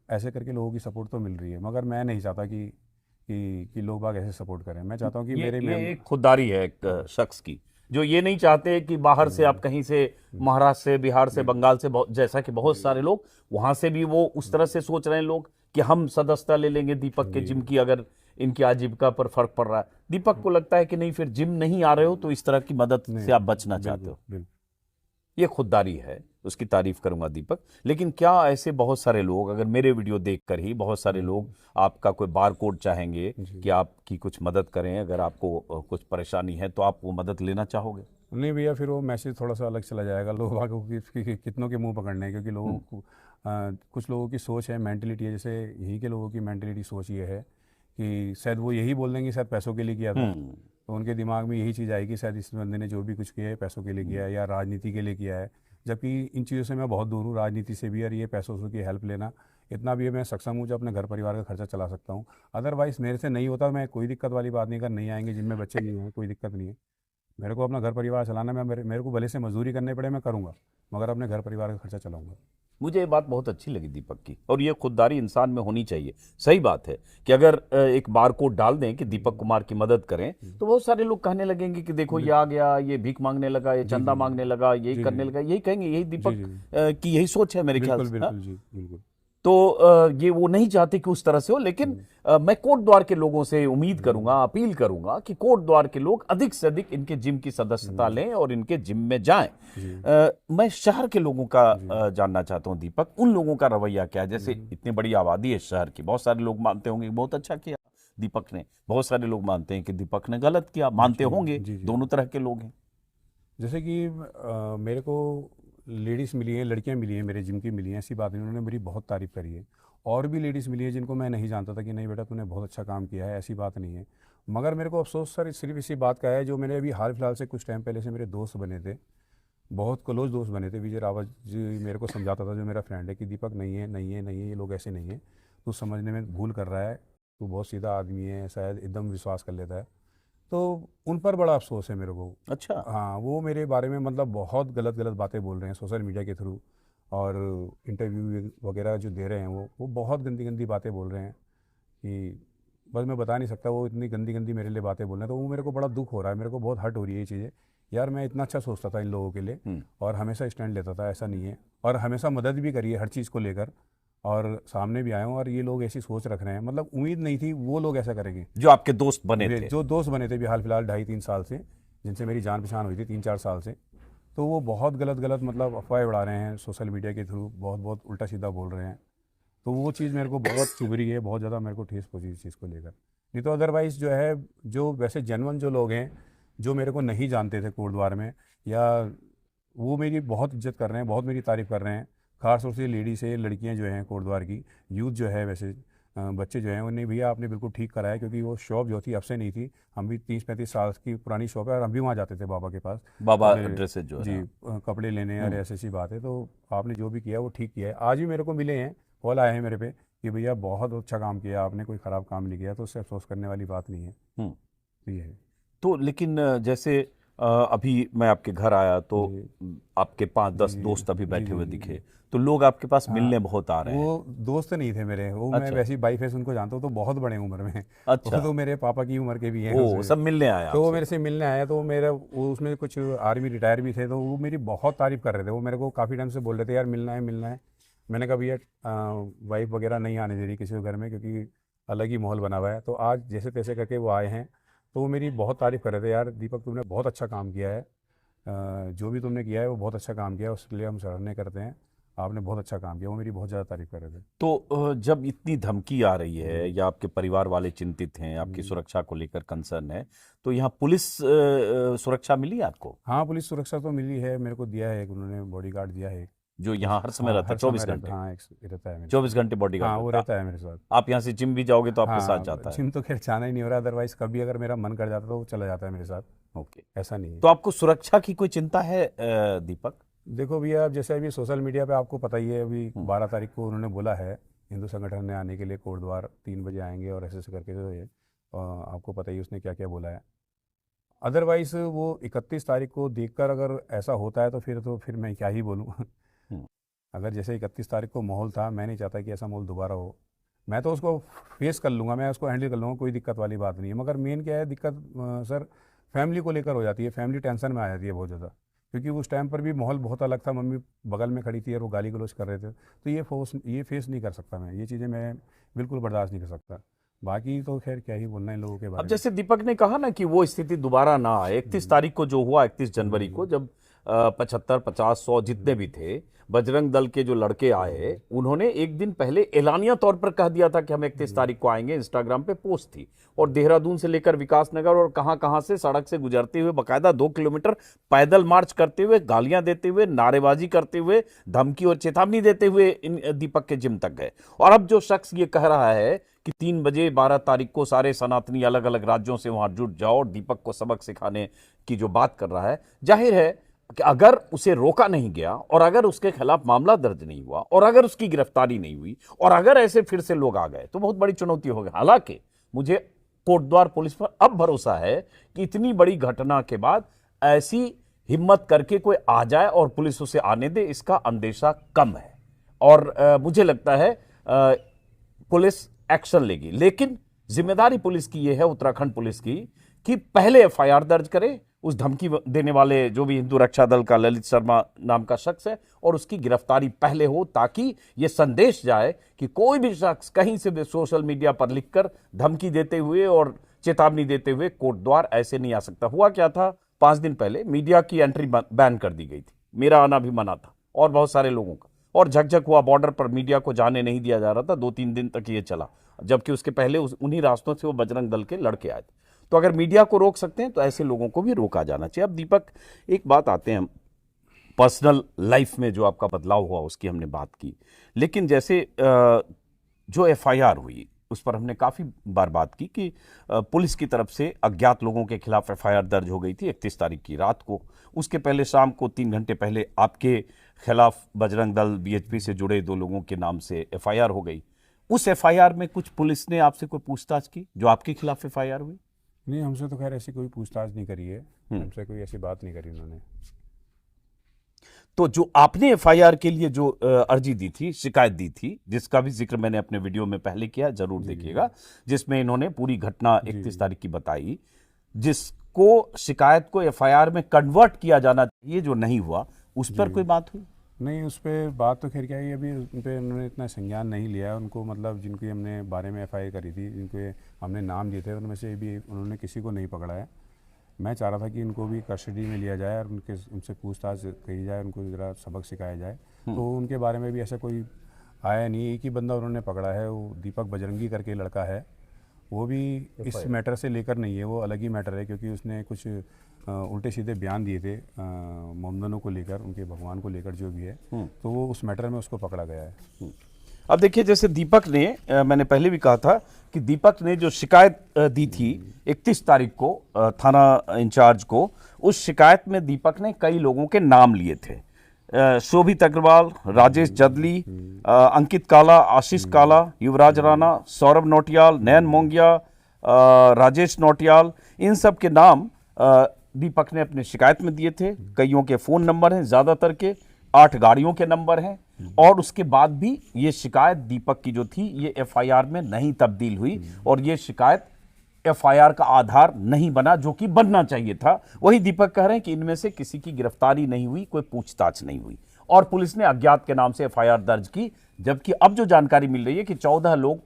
ऐसे करके लोगों की सपोर्ट तो मिल रही है, मगर मैं नहीं चाहता कि लोग बाग ऐसे सपोर्ट करें। मैं चाहता हूँ कि ये एक खुददारी है एक शख्स की, जो ये नहीं चाहते कि बाहर से आप कहीं से, महाराष्ट्र से, बिहार से, बंगाल से, जैसा कि बहुत सारे लोग वहां से भी वो उस तरह से सोच रहे हैं लोग कि हम सदस्यता ले लेंगे दीपक के जिम की, अगर इनकी आजीविका पर फर्क पड़ रहा है। दीपक को लगता है कि नहीं, फिर जिम नहीं आ रहे हो तो इस तरह की मदद से आप बचना चाहते हो। बिल्कुल। ये खुददारी है, उसकी तारीफ करूंगा दीपक। लेकिन क्या ऐसे बहुत सारे लोग, अगर मेरे वीडियो देखकर ही बहुत सारे लोग आपका कोई बार कोड चाहेंगे कि आपकी कुछ मदद करें, अगर आपको कुछ परेशानी है तो आप वो मदद लेना चाहोगे? नहीं भैया, फिर वो मैसेज थोड़ा सा अलग चला जाएगा लोगों को कि कितनों के मुंह पकड़ने हैं। क्योंकि लोगों को कुछ लोगों की सोच है, मेंटलिटी है, जैसे यहीं के लोगों की मेंटलिटी सोच ये है कि शायद वो यही बोल देंगे शायद पैसों के लिए किया था। तो उनके दिमाग में यही चीज़ आएगी शायद इस बंदे ने जो भी कुछ किया है पैसों के लिए किया है या राजनीति के लिए किया है। जबकि इन चीज़ों से मैं बहुत दूर हूँ, राजनीति से भी, और ये पैसों की हेल्प लेना, इतना भी मैं सक्षम हूँ जो अपने घर परिवार का खर्चा चला सकता हूँ। अदरवाइज़ मेरे से नहीं होता, मैं कोई दिक्कत वाली बात नहीं, अगर नहीं आएंगे जिनमें बच्चे नहीं हैं कोई दिक्कत नहीं है। मेरे को अपना घर परिवार चलाना, मेरे को भले से मजदूरी करने पड़े मैं करूँगा, मगर अपने घर परिवार का खर्चा चलाऊँगा। मुझे ये बात बहुत अच्छी लगी दीपक की, और ये खुददारी इंसान में होनी चाहिए। सही बात है कि अगर एक बार कोड डाल दें कि दीपक कुमार की मदद करें, तो बहुत सारे लोग कहने लगेंगे कि देखो ये आ गया, ये भीख मांगने लगा, ये चंदा मांगने लगा, यही करने लगा, यही कहेंगे। यही दीपक की यही सोच है मेरे ख्याल से। बिल्कुल जी, बिल्कुल। तो ये वो नहीं चाहते कि उस तरह से हो। लेकिन मैं कोट द्वार के लोगों से उम्मीद करूंगा, अपील करूंगा कि कोट द्वार के लोग अधिक से अधिक इनके जिम की सदस्यता लें और इनके जिम में जाएं। मैं शहर के लोगों का जानना चाहता हूं दीपक, उन लोगों का रवैया क्या है? जैसे इतनी बड़ी आबादी है शहर की, बहुत सारे लोग मानते होंगे बहुत अच्छा किया दीपक ने, बहुत सारे लोग मानते हैं कि दीपक ने गलत किया, मानते होंगे, दोनों तरह के लोग हैं। जैसे कि मेरे को लेडीज़ मिली हैं, लड़कियां मिली हैं, मेरे जिम की मिली हैं, ऐसी बात नहीं, उन्होंने मेरी बहुत तारीफ़ करी है। और भी लेडीज़ मिली है जिनको मैं नहीं जानता था कि नहीं बेटा तूने बहुत अच्छा काम किया है, ऐसी बात नहीं है। मगर मेरे को अफसोस सर सिर्फ इसी बात का है, जो मेरे अभी हाल फिलहाल से कुछ टाइम पहले से मेरे दोस्त बने थे, बहुत क्लोज दोस्त बने थे। विजय रावत जी मेरे को समझाता था, जो मेरा फ्रेंड है, कि दीपक नहीं है, नहीं है, नहीं है, ये लोग ऐसे नहीं है, तू समझने में भूल कर रहा है, तू बहुत सीधा आदमी है, शायद एकदम विश्वास कर लेता है। तो उन पर बड़ा अफसोस है मेरे को। अच्छा। हाँ, वो मेरे बारे में मतलब बहुत गलत गलत बातें बोल रहे हैं सोशल मीडिया के थ्रू, और इंटरव्यू वगैरह जो दे रहे हैं वो बहुत गंदी गंदी बातें बोल रहे हैं कि बस मैं बता नहीं सकता। वो इतनी गंदी गंदी मेरे लिए बातें बोल रहे हैं, तो वो मेरे को बड़ा दुख हो रहा है, मेरे को बहुत हर्ट हो रही है ये चीज़ें। यार मैं इतना अच्छा सोचता था इन लोगों के लिए, और हमेशा स्टैंड लेता था, ऐसा नहीं है, और हमेशा मदद भी करी है हर चीज़ को लेकर, और सामने भी आए हूँ। और ये लोग ऐसी सोच रख रहे हैं, मतलब उम्मीद नहीं थी वो लोग ऐसा करेंगे। जो आपके दोस्त बने थे, जो दोस्त बने थे भी हाल फिलहाल 2.5-3 साल से, जिनसे मेरी जान पहचान हुई थी 3-4 साल से, तो वो बहुत गलत गलत मतलब अफवाहें उड़ा रहे हैं सोशल मीडिया के थ्रू, बहुत बहुत उल्टा सीधा बोल रहे हैं। तो वो चीज़ मेरे को बहुत चुभ रही है, बहुत ज़्यादा मेरे को ठेस पहुंची इस चीज़ को लेकर। नहीं तो अदरवाइज़ जो है, जो वैसे जेन्युइन जो लोग हैं, जो मेरे को नहीं जानते थे कोटद्वार में, या वो मेरी बहुत इज्जत कर रहे हैं, बहुत मेरी तारीफ़ कर रहे हैं। ख़ास तौर से लेडीज़ है, लड़कियां जो हैं कोटद्वार की, यूथ जो है, वैसे बच्चे जो हैं, उन्हें भैया आपने बिल्कुल ठीक कराया, क्योंकि वो शॉप जो थी अब से नहीं थी, हम भी 30-35 साल की पुरानी शॉप है, और हम भी वहाँ जाते थे बाबा के पास, बाबा ड्रेसेज जो है जी, कपड़े लेने, और ऐसी ऐसी बात है। तो आपने जो भी किया वो ठीक किया है। आज भी मेरे को मिले हैं, कॉल आए हैं मेरे पे कि भैया बहुत अच्छा काम किया आपने, कोई ख़राब काम नहीं किया, तो उससे अफसोस करने वाली बात नहीं है। ये है। तो लेकिन जैसे अभी मैं आपके घर आया तो आपके 5-10 दोस्त अभी बैठे हुए दिखे, तो लोग आपके पास मिलने बहुत आ रहे हैं। वो दोस्त नहीं थे मेरे, वो मैं वैसे ही बाई फेस उनको जानता हूँ, तो बहुत बड़े उम्र में। अच्छा। वो तो मेरे पापा की उम्र के भी हैं। ओ, सब मिलने आया तो वो आपसे। मेरे से मिलने आया, तो मेरा वो उसमें कुछ आर्मी रिटायर भी थे, तो वो मेरी बहुत तारीफ कर रहे थे। वो मेरे को काफ़ी टाइम से बोल रहे थे यार मिलना है मिलना है। मैंने कहा भैया वाइफ वगैरह नहीं आने दे रही किसी को घर में, क्योंकि अलग ही माहौल बना हुआ है। तो आज जैसे तैसे करके वो आए हैं, तो वो मेरी बहुत तारीफ कर रहे थे, यार दीपक तुमने बहुत अच्छा काम किया है, जो भी तुमने किया है वो बहुत अच्छा काम किया है, उसके लिए हम सराहनीय करते हैं, आपने बहुत अच्छा काम किया। वो मेरी बहुत ज़्यादा तारीफ कर रहे थे। तो जब इतनी धमकी आ रही है या आपके परिवार वाले चिंतित हैं, आपकी सुरक्षा को लेकर कंसर्न है, तो यहाँ पुलिस सुरक्षा मिली आपको? हाँ, पुलिस सुरक्षा तो मिली है, मेरे को दिया है, उन्होंने बॉडीगार्ड दिया है, जो यहाँ हर समय रहता है 24 घंटे? हाँ, रहता है मेरे 24 घंटे बॉडीगार्ड? हाँ, वो रहता है मेरे साथ। आप यहाँ से जिम भी जाओगे तो आपके हाँ, साथ जाता है? जिम तो खैर जाना ही नहीं हो रहा, अदरवाइज कभी अगर मेरा मन कर जाता तो वो चला जाता है मेरे साथ। ओके। ऐसा नहीं है। तो आपको सुरक्षा की कोई चिंता है दीपक? देखो भैया, अब जैसे अभी सोशल मीडिया पे आपको पता ही है, अभी 12 तारीख को उन्होंने बोला है हिंदू संगठन ने आने के लिए, कोटद्वार 3 बजे आएंगे और ऐसे करके, तो ये आपको पता ही उसने क्या क्या बोला है। अदरवाइज वो 31 तारीख को देखकर अगर ऐसा होता है तो फिर मैं क्या ही बोलूँ। अगर जैसे 31 तारीख को माहौल था, मैं नहीं चाहता कि ऐसा माहौल दोबारा हो। मैं तो उसको फेस कर लूँगा, मैं उसको हैंडल कर लूँगा, कोई दिक्कत वाली बात नहीं है। मगर मेन क्या है दिक्कत सर, फैमिली को लेकर हो जाती है, फैमिली टेंशन में आ जाती है बहुत ज़्यादा, क्योंकि उस टाइम पर भी माहौल बहुत अलग था, मम्मी बगल में खड़ी थी और वो गाली गलौज कर रहे थे, तो ये फेस नहीं कर सकता मैं, ये चीज़ें मैं बिल्कुल बर्दाश्त नहीं कर सकता। बाकी तो खैर क्या ही बोलना है इन लोगों के बारे अब में। जैसे दीपक ने कहा ना कि वो स्थिति दोबारा ना आए, 31 तारीख को जो हुआ, 31 जनवरी को, जब 75, 50, 100 जितने भी थे बजरंग दल के जो लड़के आए, उन्होंने एक दिन पहले एलानिया तौर पर कह दिया था कि हम 31 तारीख को आएंगे। इंस्टाग्राम पे पोस्ट थी, और देहरादून से लेकर विकासनगर और कहां से सड़क से गुजरते हुए बाकायदा 2 किलोमीटर पैदल मार्च करते हुए, गालियां देते हुए, नारेबाजी करते हुए, धमकी और चेतावनी देते हुए इन दीपक के जिम तक गए। और अब जो शख्स ये कह रहा है कि 3 बजे 12 तारीख को सारे सनातनी अलग अलग राज्यों से वहां जुट जाओ और दीपक को सबक सिखाने की जो बात कर रहा है, जाहिर है कि अगर उसे रोका नहीं गया, और अगर उसके खिलाफ मामला दर्ज नहीं हुआ, और अगर उसकी गिरफ्तारी नहीं हुई, और अगर ऐसे फिर से लोग आ गए, तो बहुत बड़ी चुनौती होगी। हालांकि मुझे कोटद्वार पुलिस पर अब भरोसा है कि इतनी बड़ी घटना के बाद ऐसी हिम्मत करके कोई आ जाए और पुलिस उसे आने दे, इसका अंदेशा कम है। और मुझे लगता है पुलिस एक्शन लेगी, लेकिन जिम्मेदारी पुलिस की यह है, उत्तराखंड पुलिस की, कि पहले एफआईआर दर्ज करे उस धमकी देने वाले जो भी हिंदू रक्षा दल का ललित शर्मा नाम का शख्स है, और उसकी गिरफ्तारी पहले हो, ताकि यह संदेश जाए कि कोई भी शख्स कहीं से भी सोशल मीडिया पर लिखकर धमकी देते हुए और चेतावनी देते हुए कोटद्वार ऐसे नहीं आ सकता। हुआ क्या था, 5 दिन पहले मीडिया की एंट्री बैन कर दी गई थी, मेरा आना भी मना था और बहुत सारे लोगों का, और झकझक हुआ, बॉर्डर पर मीडिया को जाने नहीं दिया जा रहा था, 2-3 दिन तक ये चला, जबकि उसके पहले उन्हीं रास्तों से वो बजरंग दल के लड़के आए थे। तो अगर मीडिया को रोक सकते हैं तो ऐसे लोगों को भी रोका जाना चाहिए। अब दीपक, एक बात आते हैं, पर्सनल लाइफ में जो आपका बदलाव हुआ उसकी हमने बात की, लेकिन जैसे जो एफआईआर हुई उस पर हमने काफ़ी बार बात की कि पुलिस की तरफ से अज्ञात लोगों के खिलाफ एफआईआर दर्ज हो गई थी 31 तारीख की रात को। उसके पहले शाम को 3 घंटे पहले आपके खिलाफ बजरंग दल बीएचपी से जुड़े 2 लोगों के नाम से एफआईआर हो गई। उस एफआईआर में कुछ पुलिस ने आपसे कोई पूछताछ की जो आपके खिलाफ एफआईआर हुई? नहीं, हमसे तो खैर ऐसी कोई पूछताछ नहीं करी है, हमसे कोई ऐसी बात नहीं करी उन्होंने। तो जो आपने एफआईआर के लिए जो अर्जी दी थी, शिकायत दी थी, जिसका भी जिक्र मैंने अपने वीडियो में पहले किया, जरूर देखिएगा, जिसमें इन्होंने पूरी घटना 31 तारीख की बताई, जिसको शिकायत को एफआईआर में कन्वर्ट किया जाना चाहिए, जो नहीं हुआ, उस पर कोई बात हुई? नहीं, उस पर बात तो खैर क्या है, अभी उन पर उन्होंने इतना संज्ञान नहीं लिया। उनको मतलब जिनकी हमने बारे में एफआईआर करी थी, जिनके हमने नाम दिए थे, उनमें से भी उन्होंने किसी को नहीं पकड़ा है। मैं चाह रहा था कि इनको भी कस्टडी में लिया जाए और उनसे पूछताछ की जाए, उनको ज़रा सबक सिखाया जाए। तो उनके बारे में भी ऐसा कोई आया नहीं। एक ही बंदा उन्होंने पकड़ा है, वो दीपक बजरंगी करके लड़का है, वो भी इस मैटर से लेकर नहीं है, वो अलग ही मैटर है, क्योंकि उसने कुछ उल्टे सीधे बयान दिए थे मोमदनों को लेकर, उनके भगवान को लेकर जो भी है, तो वो उस मैटर में उसको पकड़ा गया है। अब देखिए, जैसे दीपक ने, मैंने पहले भी कहा था कि दीपक ने जो शिकायत दी थी 31 तारीख को थाना इंचार्ज को, उस शिकायत में दीपक ने कई लोगों के नाम लिए थे, शोभित अग्रवाल, राजेश जदली, अंकित काला, आशीष काला, युवराज राणा, सौरभ नौटियाल, नयन मोंगिया, राजेश नौटियाल, इन सब के नाम दीपक ने अपनी शिकायत में दिए थे, कईयों के फोन नंबर हैं, ज्यादातर के 8 गाड़ियों के नंबर हैं, और उसके बाद भी ये शिकायत दीपक की जो थी ये एफआईआर में नहीं तब्दील हुई, और ये शिकायत एफआईआर का आधार नहीं बना जो कि बनना चाहिए था। वही दीपक कह रहे हैं कि इनमें से किसी की गिरफ्तारी नहीं हुई, कोई पूछताछ नहीं हुई, और पुलिस ने अज्ञात के नाम से एफआईआर दर्ज की, जबकि अब जो जानकारी मिल रही है कि 14 लोग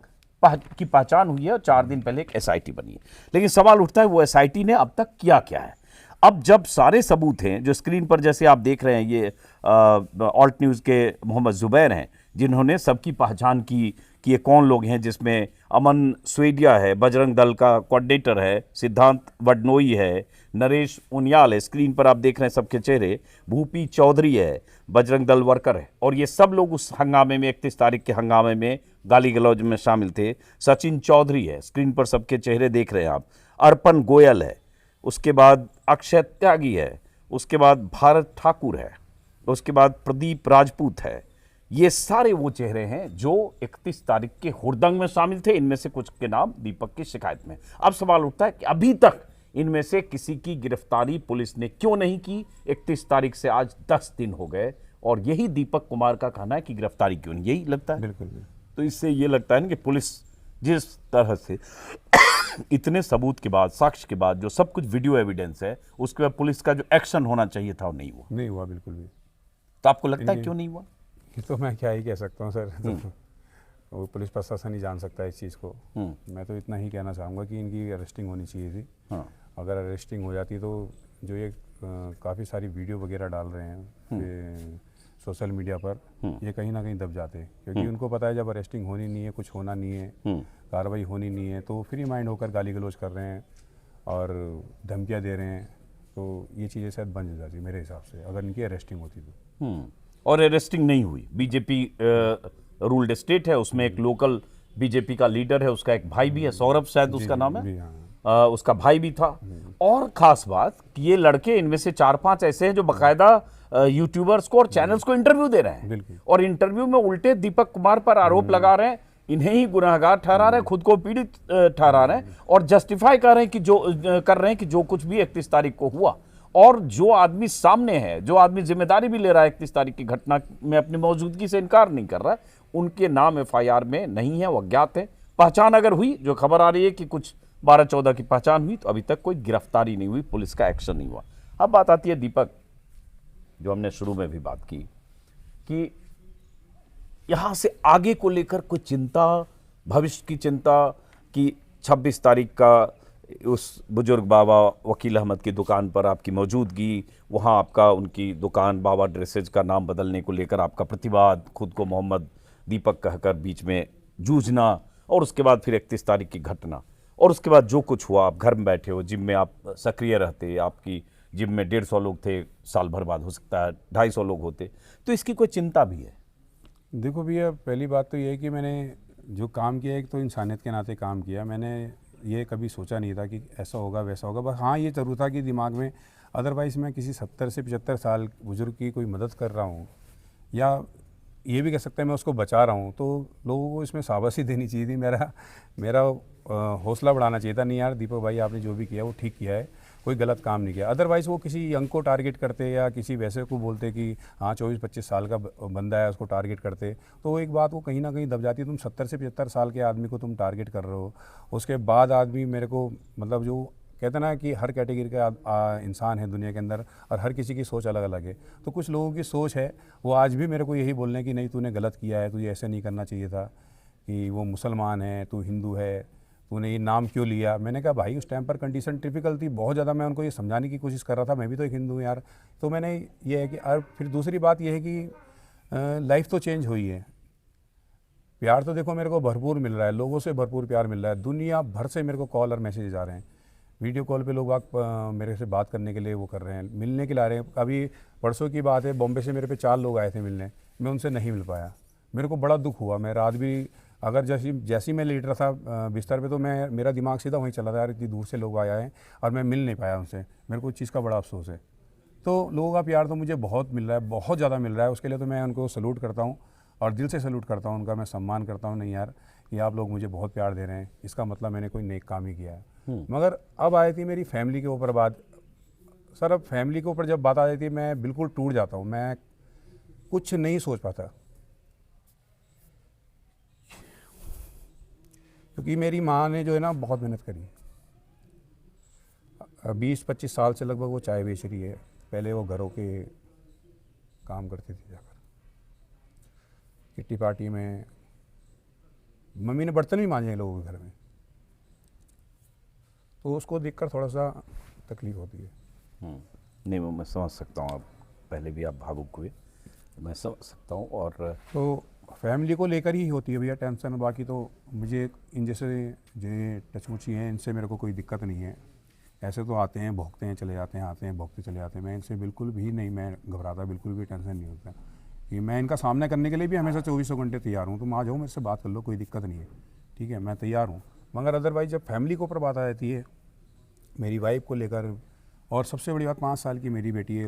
की पहचान हुई है और 4 दिन पहले एक एसआईटी बनी है। लेकिन सवाल उठता है वो एसआईटी ने अब तक किया क्या है। अब जब सारे सबूत हैं, जो स्क्रीन पर जैसे आप देख रहे हैं, ये ऑल्ट न्यूज़ के मोहम्मद जुबैर हैं जिन्होंने सबकी पहचान की कि ये कौन लोग हैं, जिसमें अमन स्वेडिया है, बजरंग दल का कोऑर्डिनेटर है, सिद्धांत वडनोई है, नरेश उनियाल है, स्क्रीन पर आप देख रहे हैं सबके चेहरे, भूपी चौधरी है, बजरंग दल वर्कर है, और ये सब लोग उस हंगामे में 31 तारीख के हंगामे में गाली गलौज में शामिल थे। सचिन चौधरी है, स्क्रीन पर सबके चेहरे देख रहे हैं आप, अर्पण गोयल है, उसके बाद अक्षय त्यागी है, उसके बाद भारत ठाकुर है, उसके बाद प्रदीप राजपूत है। ये सारे वो चेहरे हैं जो 31 तारीख के हुड़दंग में शामिल थे। इनमें से कुछ के नाम दीपक की शिकायत में। अब सवाल उठता है कि अभी तक इनमें से किसी की गिरफ्तारी पुलिस ने क्यों नहीं की। 31 तारीख से आज 10 दिन हो गए, और यही दीपक कुमार का कहना है कि गिरफ्तारी क्यों नहीं, यही लगता है। बिल्कुल। तो इससे ये लगता है ना कि पुलिस जिस तरह से इतने सबूत के बाद, साक्ष्य के बाद, जो सब कुछ वीडियो एविडेंस है, उसके बाद पुलिस का जो एक्शन होना चाहिए था वो नहीं हुआ बिल्कुल भी। तो आपको लगता है क्यों नहीं हुआ? ये तो मैं क्या ही कह सकता हूँ सर, वो पुलिस प्रशासन ही जान सकता है इस चीज़ को। मैं तो इतना ही कहना चाहूँगा कि इनकी अरेस्टिंग होनी चाहिए थी। हाँ। अगर अरेस्टिंग हो जाती तो जो ये काफ़ी सारी वीडियो वगैरह डाल रहे हैं सोशल मीडिया पर, ये कहीं ना कहीं दब जाते, क्योंकि उनको पता है जब अरेस्टिंग होनी नहीं है, कुछ होना नहीं है, कार्रवाई होनी नहीं है, तो फ्री माइंड होकर गाली गलौज कर रहे हैं और धमकियाँ दे रहे हैं, तो ये चीज़ें शायद बंद हो जाती मेरे हिसाब से अगर इनकी अरेस्टिंग होती तो। और अरेस्टिंग नहीं हुई। बीजेपी रूल्ड स्टेट है, उसमें एक लोकल बीजेपी का लीडर है, उसका एक भाई भी है, सौरभ शायद उसका नाम है, उसका भाई भी था। और खास बात कि ये लड़के, इनमें से 4-5 ऐसे हैं जो बाकायदा यूट्यूबर्स को और चैनल्स को इंटरव्यू दे रहे हैं, और इंटरव्यू में उल्टे दीपक कुमार पर आरोप लगा रहे हैं, इन्हें ही गुनाहगार ठहरा रहे हैं, खुद को पीड़ित ठहरा रहे हैं, और जस्टिफाई कर रहे हैं कि जो कुछ भी 31 तारीख को हुआ, और जो आदमी सामने है, जो आदमी जिम्मेदारी भी ले रहा है 31 तारीख की घटना में, अपनी मौजूदगी से इनकार नहीं कर रहा है, उनके नाम एफआईआर में नहीं है, वो अज्ञात है। पहचान अगर हुई, जो खबर आ रही है कि कुछ 12-14 की पहचान हुई, तो अभी तक कोई गिरफ्तारी नहीं हुई, पुलिस का एक्शन नहीं हुआ। अब बात आती है दीपक, जो हमने शुरू में भी बात की कि यहां से आगे को लेकर कोई चिंता, भविष्य की चिंता, कि 26 तारीख का उस बुजुर्ग बाबा वकील अहमद की दुकान पर आपकी मौजूदगी, वहां आपका उनकी दुकान बाबा ड्रेसेज का नाम बदलने को लेकर आपका प्रतिवाद, खुद को मोहम्मद दीपक कहकर बीच में जूझना, और उसके बाद फिर 31 तारीख की घटना, और उसके बाद जो कुछ हुआ, आप घर में बैठे हो, जिम में आप सक्रिय रहते, आपकी जिम में 150 लोग थे, साल भर बाद हो सकता है 250 लोग होते, तो इसकी कोई चिंता भी है? देखो भैया, पहली बात तो ये है कि मैंने जो काम किया, एक तो इंसानियत के नाते काम किया। मैंने ये कभी सोचा नहीं था कि ऐसा होगा वैसा होगा, बस हाँ ये ज़रूर था कि दिमाग में, अदरवाइज़ मैं किसी 70 से 75 साल बुजुर्ग की कोई मदद कर रहा हूँ, या ये भी कह सकते हैं मैं उसको बचा रहा हूँ, तो लोगों को इसमें शाबाशी देनी चाहिए थी, मेरा हौसला बढ़ाना चाहिए था। नहीं यार दीपक भाई, आपने जो भी किया वो ठीक किया है, कोई गलत काम नहीं किया। अदरवाइज़ वो किसी यंग को टारगेट करते या किसी वैसे को बोलते कि हाँ 24-25 साल का बंदा है, उसको टारगेट करते, तो एक बात वो कहीं ना कहीं दब जाती। तुम 70 से 75 साल के आदमी को तुम टारगेट कर रहे हो, उसके बाद आदमी मेरे को, मतलब जो कहते हैं ना कि हर कैटेगरी का इंसान है दुनिया के अंदर, और हर किसी की सोच अलग अलग है, तो कुछ लोगों की सोच है वो आज भी मेरे को यही बोलने की नहीं तूने गलत किया है, तुझे ऐसे नहीं करना चाहिए था, कि वो मुसलमान है, तू हिंदू है, तूने ये नाम क्यों लिया। मैंने कहा भाई उस टाइम पर कंडीशन टिपिकल थी बहुत ज़्यादा, मैं उनको ये समझाने की कोशिश कर रहा था, मैं भी तो एक हिंदू हूँ यार। तो मैंने ये है कि, और फिर दूसरी बात ये है कि लाइफ तो चेंज हुई है, प्यार तो देखो मेरे को भरपूर मिल रहा है, लोगों से भरपूर प्यार मिल रहा है, दुनिया भर से मेरे को कॉल और मैसेज आ रहे हैं, वीडियो कॉल पे लोग मेरे से बात करने के लिए वो कर रहे हैं, मिलने के लिए आ रहे हैं। अभी परसों की बात है, बॉम्बे से मेरे पे 4 लोग आए थे मिलने, मैं उनसे नहीं मिल पाया, मेरे को बड़ा दुख हुआ। मैं रात भी, अगर जैसी मैं लेट रहा था बिस्तर पे, तो मेरा दिमाग सीधा वहीं चला था, यार इतनी दूर से लोग आए हैं और मैं मिल नहीं पाया उनसे, मेरे को इस चीज़ का बड़ा अफसोस है। तो लोगों का प्यार तो मुझे बहुत मिल रहा है, बहुत ज़्यादा मिल रहा है, उसके लिए तो मैं उनको सल्यूट करता हूँ, और दिल से सल्यूट करता हूँ, उनका मैं सम्मान करता हूँ। नहीं यार, कि आप लोग मुझे बहुत प्यार दे रहे हैं, इसका मतलब मैंने कोई नेक काम ही किया है। मगर अब आई थी मेरी फैमिली के ऊपर बात, सर अब फैमिली के ऊपर जब बात आ जाती है मैं बिल्कुल टूट जाता हूँ, मैं कुछ नहीं सोच पाता, क्योंकि मेरी माँ ने जो है ना बहुत मेहनत करी। 20-25 साल से लगभग वो चाय बेच रही है। पहले वो घरों के काम करती थी जाकर, किट्टी पार्टी में मम्मी ने बर्तन भी मांजे हैं लोगों के घर में, तो उसको देखकर थोड़ा सा तकलीफ होती है। नहीं मैं समझ सकता हूँ, आप पहले भी आप भावुक हुए, मैं समझ सकता हूँ। और तो फैमिली को लेकर ही होती है भैया टेंशन, बाकी तो मुझे इन जैसे जो टचमुची हैं इनसे मेरे को कोई दिक्कत नहीं है। ऐसे तो आते हैं भोंकते हैं चले जाते हैं, आते हैं भोंकते चले जाते हैं, मैं इनसे बिल्कुल भी नहीं, मैं घबराता, बिल्कुल भी टेंशन नहीं होता कि मैं इनका सामना करने के लिए भी हमेशा 24 घंटे तैयार हूँ। तुम आ जाओ मेरे से बात कर लो, कोई दिक्कत नहीं है, ठीक है, मैं तैयार हूँ। मगर अदरवाइज जब फैमिली के ऊपर बात आ जाती है मेरी वाइफ को लेकर, और सबसे बड़ी बात 5 साल की मेरी बेटी है,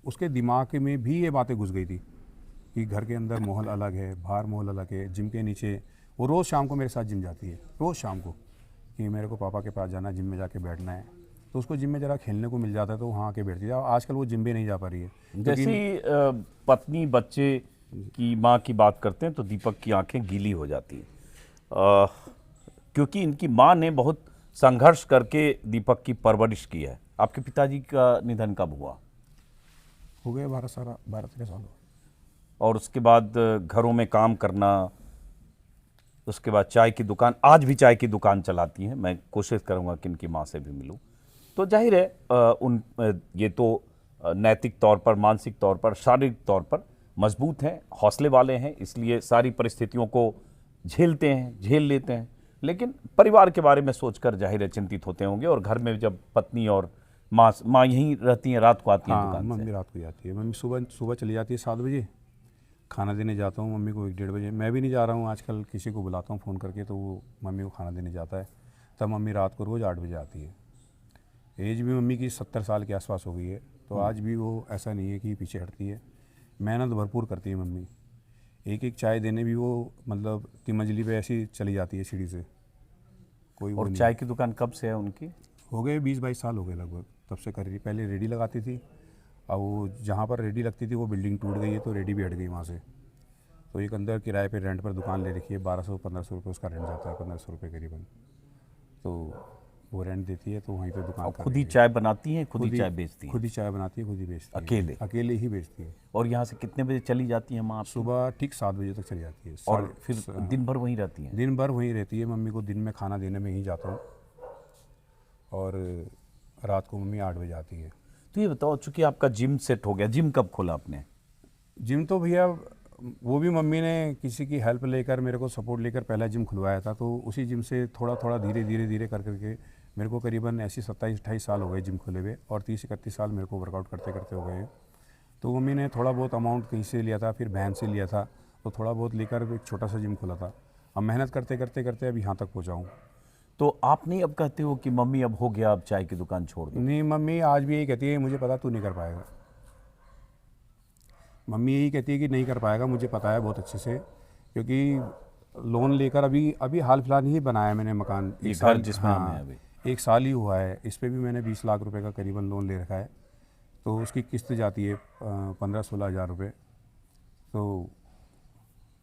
उसके दिमाग में भी ये बातें घुस गई थी कि घर के अंदर माहौल अलग है, बाहर माहौल अलग है, जिम के नीचे। वो रोज़ शाम को मेरे साथ जिम जाती है, रोज़ शाम को, कि मेरे को पापा के पास जाना है, जिम में जाके बैठना है। तो उसको जिम में ज़रा खेलने को मिल जाता है तो वहाँ आके बैठती है। आजकल वो जिम भी नहीं जा पा रही है। जैसे पत्नी बच्चे की माँ की बात करते हैं तो दीपक की आंखें गीली हो जाती हैं, क्योंकि इनकी माँ ने बहुत संघर्ष करके दीपक की परवरिश की है। आपके पिताजी का निधन कब हुआ? हो गए 12-13 साल। और उसके बाद घरों में काम करना, उसके बाद चाय की दुकान, आज भी चाय की दुकान चलाती हैं। मैं कोशिश करूंगा कि इनकी माँ से भी मिलूं। तो जाहिर है ये तो नैतिक तौर पर, मानसिक तौर पर, शारीरिक तौर पर मजबूत हैं, हौसले वाले हैं, इसलिए सारी परिस्थितियों को झेलते हैं, झेल लेते हैं। लेकिन परिवार के बारे में सोचकर जाहिर है चिंतित होते होंगे। और घर में जब पत्नी और माँ यहीं रहती हैं, रात को आती हैं दुकान से? मम्मी रात को जाती है, मम्मी सुबह चली जाती है 7 बजे, खाना देने जाता हूँ मम्मी को 1-1:30 बजे। मैं भी नहीं जा रहा हूँ आजकल, किसी को बुलाता हूँ फ़ोन करके तो वो मम्मी को खाना देने जाता है। तब मम्मी रात को रोज़ 8 बजे आती है। एज भी मम्मी की 70 साल के आसपास हो गई है, तो आज भी वो ऐसा नहीं है कि पीछे हटती है, मेहनत भरपूर करती है मम्मी। एक चाय देने भी वो मतलब 3 मंजिली पे ऐसी चली जाती है सीढ़ी से, कोई। और चाय की दुकान कब से है उनकी? हो गए 20-22 साल हो गए लगभग, तब से कर रही। पहले रेडी लगाती थी, अब वो जहाँ पर रेडी लगती थी वो बिल्डिंग टूट गई है तो रेडी भी हट गई वहाँ से। तो एक अंदर किराए पे रेंट पर दुकान ले रखी है, 1200-1500 रुपये उसका रेंट जाता है, 1500 रुपये करीबन। तो वो रेंट देती है तो वहीं पे दुकान। खुद ही चाय बनाती हैं, खुद ही चाय बेचती हैं? खुद ही चाय बनाती है, खुद ही बेचती है, अकेले ही बेचती है। और यहाँ से कितने बजे चली जाती हैं माँ? सुबह ठीक 7 बजे तक चली जाती है। और फिर दिन भर वहीं रहती हैं? दिन भर वहीं रहती है। मम्मी को दिन में खाना देने में ही जाता हूँ और रात को मम्मी 8 बजे आती है। तो ये बताओ, चूंकि आपका जिम सेट हो गया, जिम कब खोला आपने? जिम तो भैया वो भी मम्मी ने किसी की हेल्प लेकर, मेरे को सपोर्ट लेकर पहला जिम खुलवाया था। तो उसी जिम से थोड़ा धीरे कर करके मेरे को करीबन ऐसी 27-28 साल हो गए जिम खुले हुए, और 30-31 साल मेरे को वर्कआउट करते करते हो गए हैं। तो मम्मी ने थोड़ा बहुत अमाउंट कहीं से लिया था, फिर बहन से लिया था, तो थोड़ा बहुत लेकर एक छोटा सा जिम खुला था। अब मेहनत करते करते अब यहाँ तक पहुँचा हूँ। तो आप नहीं अब कहते हो कि मम्मी अब हो गया, अब चाय की दुकान छोड़ दो? नहीं, मम्मी आज भी यही कहती है, मुझे पता तू नहीं कर पाएगा। मम्मी यही कहती है कि नहीं कर पाएगा, मुझे पता है बहुत अच्छे से, क्योंकि लोन लेकर अभी हाल फिलहाल ही बनाया मैंने मकान। एक साल जिसमें हम हैं अभी 1 साल ही हुआ है। इस पे भी मैंने 20 लाख रुपए का करीबन लोन ले रखा है। तो उसकी किस्त जाती है 15-16 हज़ार रुपये। तो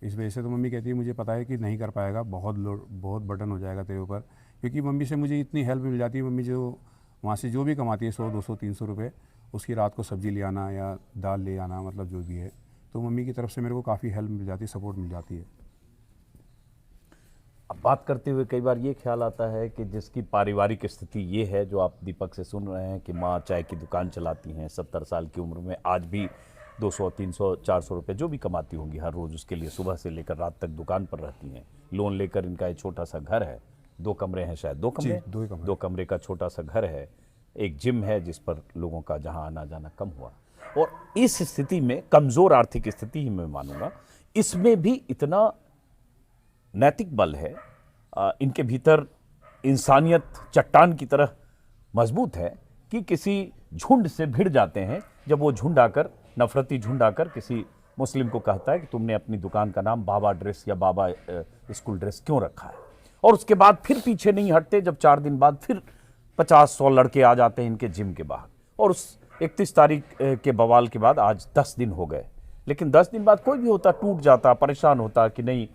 इस वजह से तो मम्मी कहती है मुझे पता है कि नहीं कर पाएगा, बहुत बर्डन हो जाएगा तेरे ऊपर। क्योंकि मम्मी से मुझे इतनी हेल्प मिल जाती है, मम्मी जो वहाँ से जो भी कमाती है 100-200-300 रुपये, उसकी रात को सब्ज़ी ले आना या दाल ले आना, मतलब जो भी है, तो मम्मी की तरफ से मेरे को काफ़ी हेल्प मिल जाती है, सपोर्ट मिल जाती है। अब बात करते हुए कई बार ये ख्याल आता है कि जिसकी पारिवारिक स्थिति ये है जो आप दीपक से सुन रहे हैं कि माँ चाय की दुकान चलाती हैं, 70 साल की उम्र में आज भी 200-300-400 रुपये जो भी कमाती होंगी हर रोज़, उसके लिए सुबह से लेकर रात तक दुकान पर रहती हैं। लोन लेकर इनका एक छोटा सा घर है, 2 कमरे हैं शायद, 2 कमरे, 2 कमरे का छोटा सा घर है, एक जिम है जिस पर लोगों का जहाँ आना जाना कम हुआ। और इस स्थिति में, कमज़ोर आर्थिक स्थिति ही मैं मानूंगा, इसमें भी इतना नैतिक बल है, इनके भीतर इंसानियत चट्टान की तरह मजबूत है कि किसी झुंड से भिड़ जाते हैं। जब वो झुंड आकर, नफरती झुंड आकर किसी मुस्लिम को कहता है कि तुमने अपनी दुकान का नाम बाबा ड्रेस या बाबा स्कूल ड्रेस क्यों रखा है, और उसके बाद फिर पीछे नहीं हटते। जब 4 दिन बाद फिर 50-100 लड़के आ जाते हैं इनके जिम के बाहर, और उस 31 तारीख के बवाल के बाद आज 10 दिन हो गए, लेकिन 10 दिन बाद कोई भी होता टूट जाता, परेशान होता कि नहीं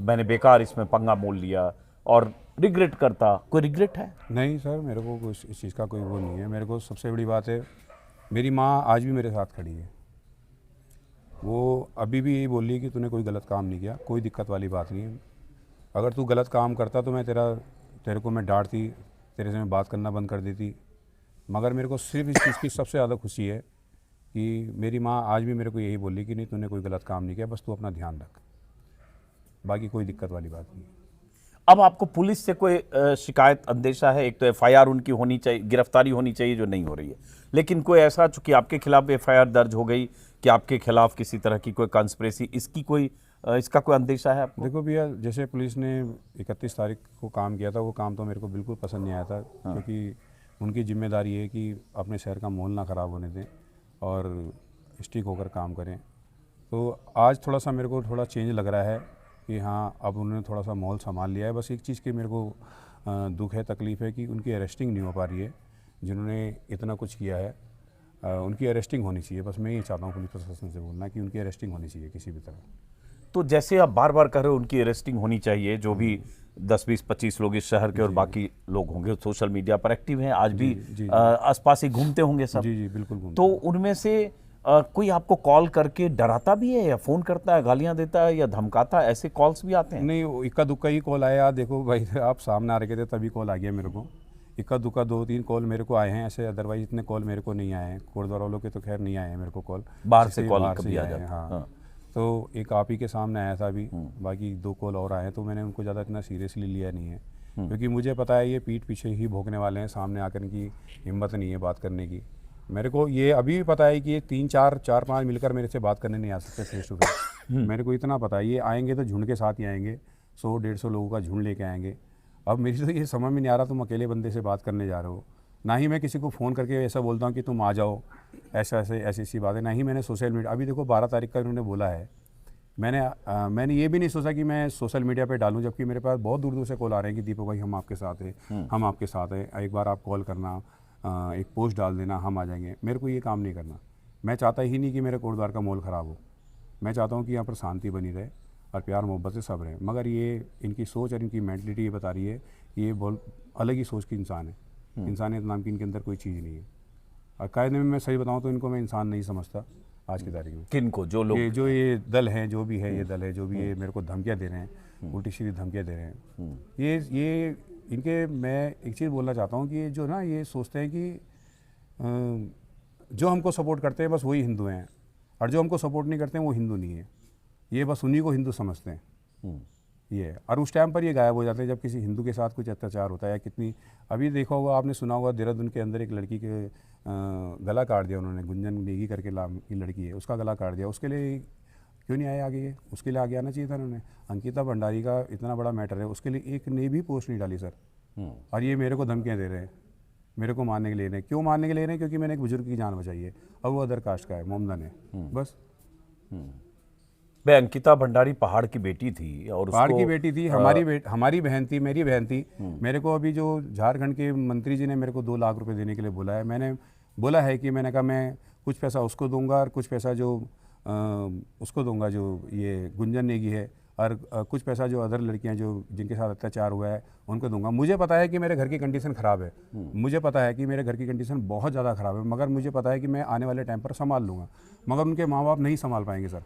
मैंने बेकार इसमें पंगा मोल लिया और रिग्रेट करता। कोई रिग्रेट है? नहीं सर, मेरे को कोई इस चीज़ का कोई वो नहीं है। मेरे को सबसे बड़ी बात है, मेरी माँ आज भी मेरे साथ खड़ी है। वो अभी भी यही बोल रही है कि तूने कोई गलत काम नहीं किया, कोई दिक्कत वाली बात नहीं है। अगर तू गलत काम करता तो मैं तेरे को मैं डांटती, तेरे से मैं बात करना बंद कर देती। मगर मेरे को सिर्फ इस चीज़ की सबसे ज़्यादा खुशी है कि मेरी माँ आज भी मेरे को यही बोली कि नहीं तूने कोई गलत काम नहीं किया, बस तू अपना ध्यान रख, बाकी कोई दिक्कत वाली बात नहीं है। अब आपको पुलिस से कोई शिकायत, अंदेशा है? एक तो एफआईआर उनकी होनी चाहिए, गिरफ्तारी होनी चाहिए जो नहीं हो रही है, लेकिन कोई ऐसा चूंकि आपके खिलाफ एफआईआर दर्ज हो गई कि आपके खिलाफ किसी तरह की कोई कॉन्स्पिरेसी, इसका कोई अंदेशा है आपको? देखो भैया, जैसे पुलिस ने 31 तारीख को काम किया था, वो काम तो मेरे को बिल्कुल पसंद नहीं आया था। क्योंकि उनकी जिम्मेदारी है कि अपने शहर का माहौल ना ख़राब होने दें और स्टिक होकर काम करें। तो आज थोड़ा सा मेरे को थोड़ा चेंज लग रहा है कि हाँ, अब उन्होंने थोड़ा सा माहौल संभाल लिया है। बस एक चीज़ की मेरे को दुख है, तकलीफ़ है कि उनकी अरेस्टिंग नहीं हो पा रही है, जिन्होंने इतना कुछ किया है। उनकी अरेस्टिंग होनी चाहिए। बस मैं ये चाहता हूँ पुलिस प्रशासन से बोलना कि उनकी अरेस्टिंग होनी चाहिए किसी भी तरह। तो जैसे आप बार बार कह रहे हो उनकी अरेस्टिंग होनी चाहिए, जो भी 10, 20, 25 लोग इस शहर के और बाकी लोग होंगे सोशल मीडिया पर एक्टिव हैं, आज भी आसपास ही घूमते होंगे सब। जी बिल्कुल घूमते। तो उनमें से कोई आपको कॉल करके डराता भी है, या फ़ोन करता है, गालियां देता है, या धमकाता है? ऐसे कॉल्स भी आते हैं? नहीं, इक्का दुक्का ही कॉल आया। देखो भाई, आप सामने आ रखे थे तभी कॉल आ गया मेरे को। इक्का दुक्का 2-3 कॉल मेरे को आए हैं ऐसे, अदरवाइज इतने कॉल मेरे को नहीं आए हैं। कोटद्वार वालों के तो खैर नहीं आए हैं मेरे को कॉल, बाहर से कॉल बाहर कभी से आ आए हैं। जाता? हाँ, तो एक आप ही के सामने आया था अभी, बाकी 2 कॉल और आए हैं। तो मैंने उनको ज़्यादा इतना सीरियसली लिया नहीं है, क्योंकि मुझे पता है ये पीठ पीछे ही भोंकने वाले हैं, सामने आकर की हिम्मत नहीं है बात करने की। मेरे को ये अभी भी पता है कि ये 3-4-5 मिलकर मेरे से बात करने नहीं आ सकते फेस टू फेस। मेरे को इतना पता है, ये आएंगे तो झुंड के साथ ही आएंगे, 100-150 लोगों का झुंड लेके आएंगे। अब मेरी तो ये समझ में नहीं आ रहा, तुम अकेले बंदे से बात करने जा रहे हो। ना ही मैं किसी को फ़ोन करके ऐसा बोलता हूँ कि तुम आ जाओ, ऐसी बातें। ना ही मैंने सोशल मीडिया, अभी देखो 12 तारीख का उन्होंने बोला है, मैंने ये भी नहीं सोचा कि मैं सोशल मीडिया पे डालूं, जबकि मेरे पास बहुत दूर दूर से कॉल आ रहे हैं कि दीपक भाई हम आपके साथ हैं, हम आपके साथ हैं, एक बार आप कॉल करना, एक पोस्ट डाल देना, हम आ जाएंगे। मेरे को ये काम नहीं करना। मैं चाहता ही नहीं कि मेरे कोटद्वार का माहौल ख़राब हो। मैं चाहता हूँ कि यहाँ पर शांति बनी रहे और प्यार मोहब्बत से सब रहे। मगर ये इनकी सोच और इनकी मेंटलिटी ये बता रही है कि ये बहुत अलग ही सोच की इंसान है। इंसानियत नाम की इनके अंदर कोई चीज़ नहीं है। और कायदे में मैं सही बताऊँ तो इनको मैं इंसान नहीं समझता आज की तारीख में। किनको? जो लोग ये दल हैं, जो भी है ये दल है, जो भी ये मेरे को धमकियाँ दे रहे हैं, उल्टी सीधी धमकियाँ दे रहे हैं, ये इनके, मैं एक चीज़ बोलना चाहता हूँ कि ये जो ना, ये सोचते हैं कि जो हमको सपोर्ट करते हैं बस वही हिंदू हैं, और जो हमको सपोर्ट नहीं करते हैं वो हिंदू नहीं है। ये बस उन्हीं को हिंदू समझते हैं ये, और उस टाइम पर ये गायब हो जाते हैं जब किसी हिंदू के साथ कुछ अत्याचार होता है। या कितनी, अभी देखा होगा आपने, सुना होगा, देहरादून के अंदर एक लड़की के गला काट दिया उन्होंने, गुंजन नेगी करके नाम की लड़की है, उसका गला काट दिया। उसके लिए क्यों नहीं आए आगे? ये उसके लिए आगे आना चाहिए था उन्होंने। अंकिता भंडारी का इतना बड़ा मैटर है, उसके लिए एक ने भी पोस्ट नहीं डाली सर। और ये मेरे को धमकियाँ दे रहे हैं, मेरे को मारने के लिए नहीं। क्यों मारने के लिए नहीं? क्योंकि मैंने एक बुजुर्ग की जान बचाई है, और वो अदर कास्ट का है, मोमदन है, बस। भाई, अंकिता भंडारी पहाड़ की बेटी थी, और पहाड़ की बेटी थी, हमारी बहन थी, मेरी बहन थी। मेरे को अभी जो झारखंड के मंत्री जी ने मेरे को 2 लाख रुपए देने के लिए बोला है। मैंने बोला है कि मैंने कहा मैं कुछ पैसा उसको दूंगा और कुछ पैसा जो उसको दूंगा जो ये गुंजन नेगी है, और कुछ पैसा जो अदर लड़कियां जो जिनके साथ अत्याचार हुआ है उनको दूंगा। मुझे पता है कि मेरे घर की कंडीशन ख़राब है, मुझे पता है कि मेरे घर की कंडीशन बहुत ज़्यादा ख़राब है, मगर मुझे पता है कि मैं आने वाले टाइम पर संभाल लूँगा। मगर उनके माँ बाप नहीं संभाल पाएंगे सर।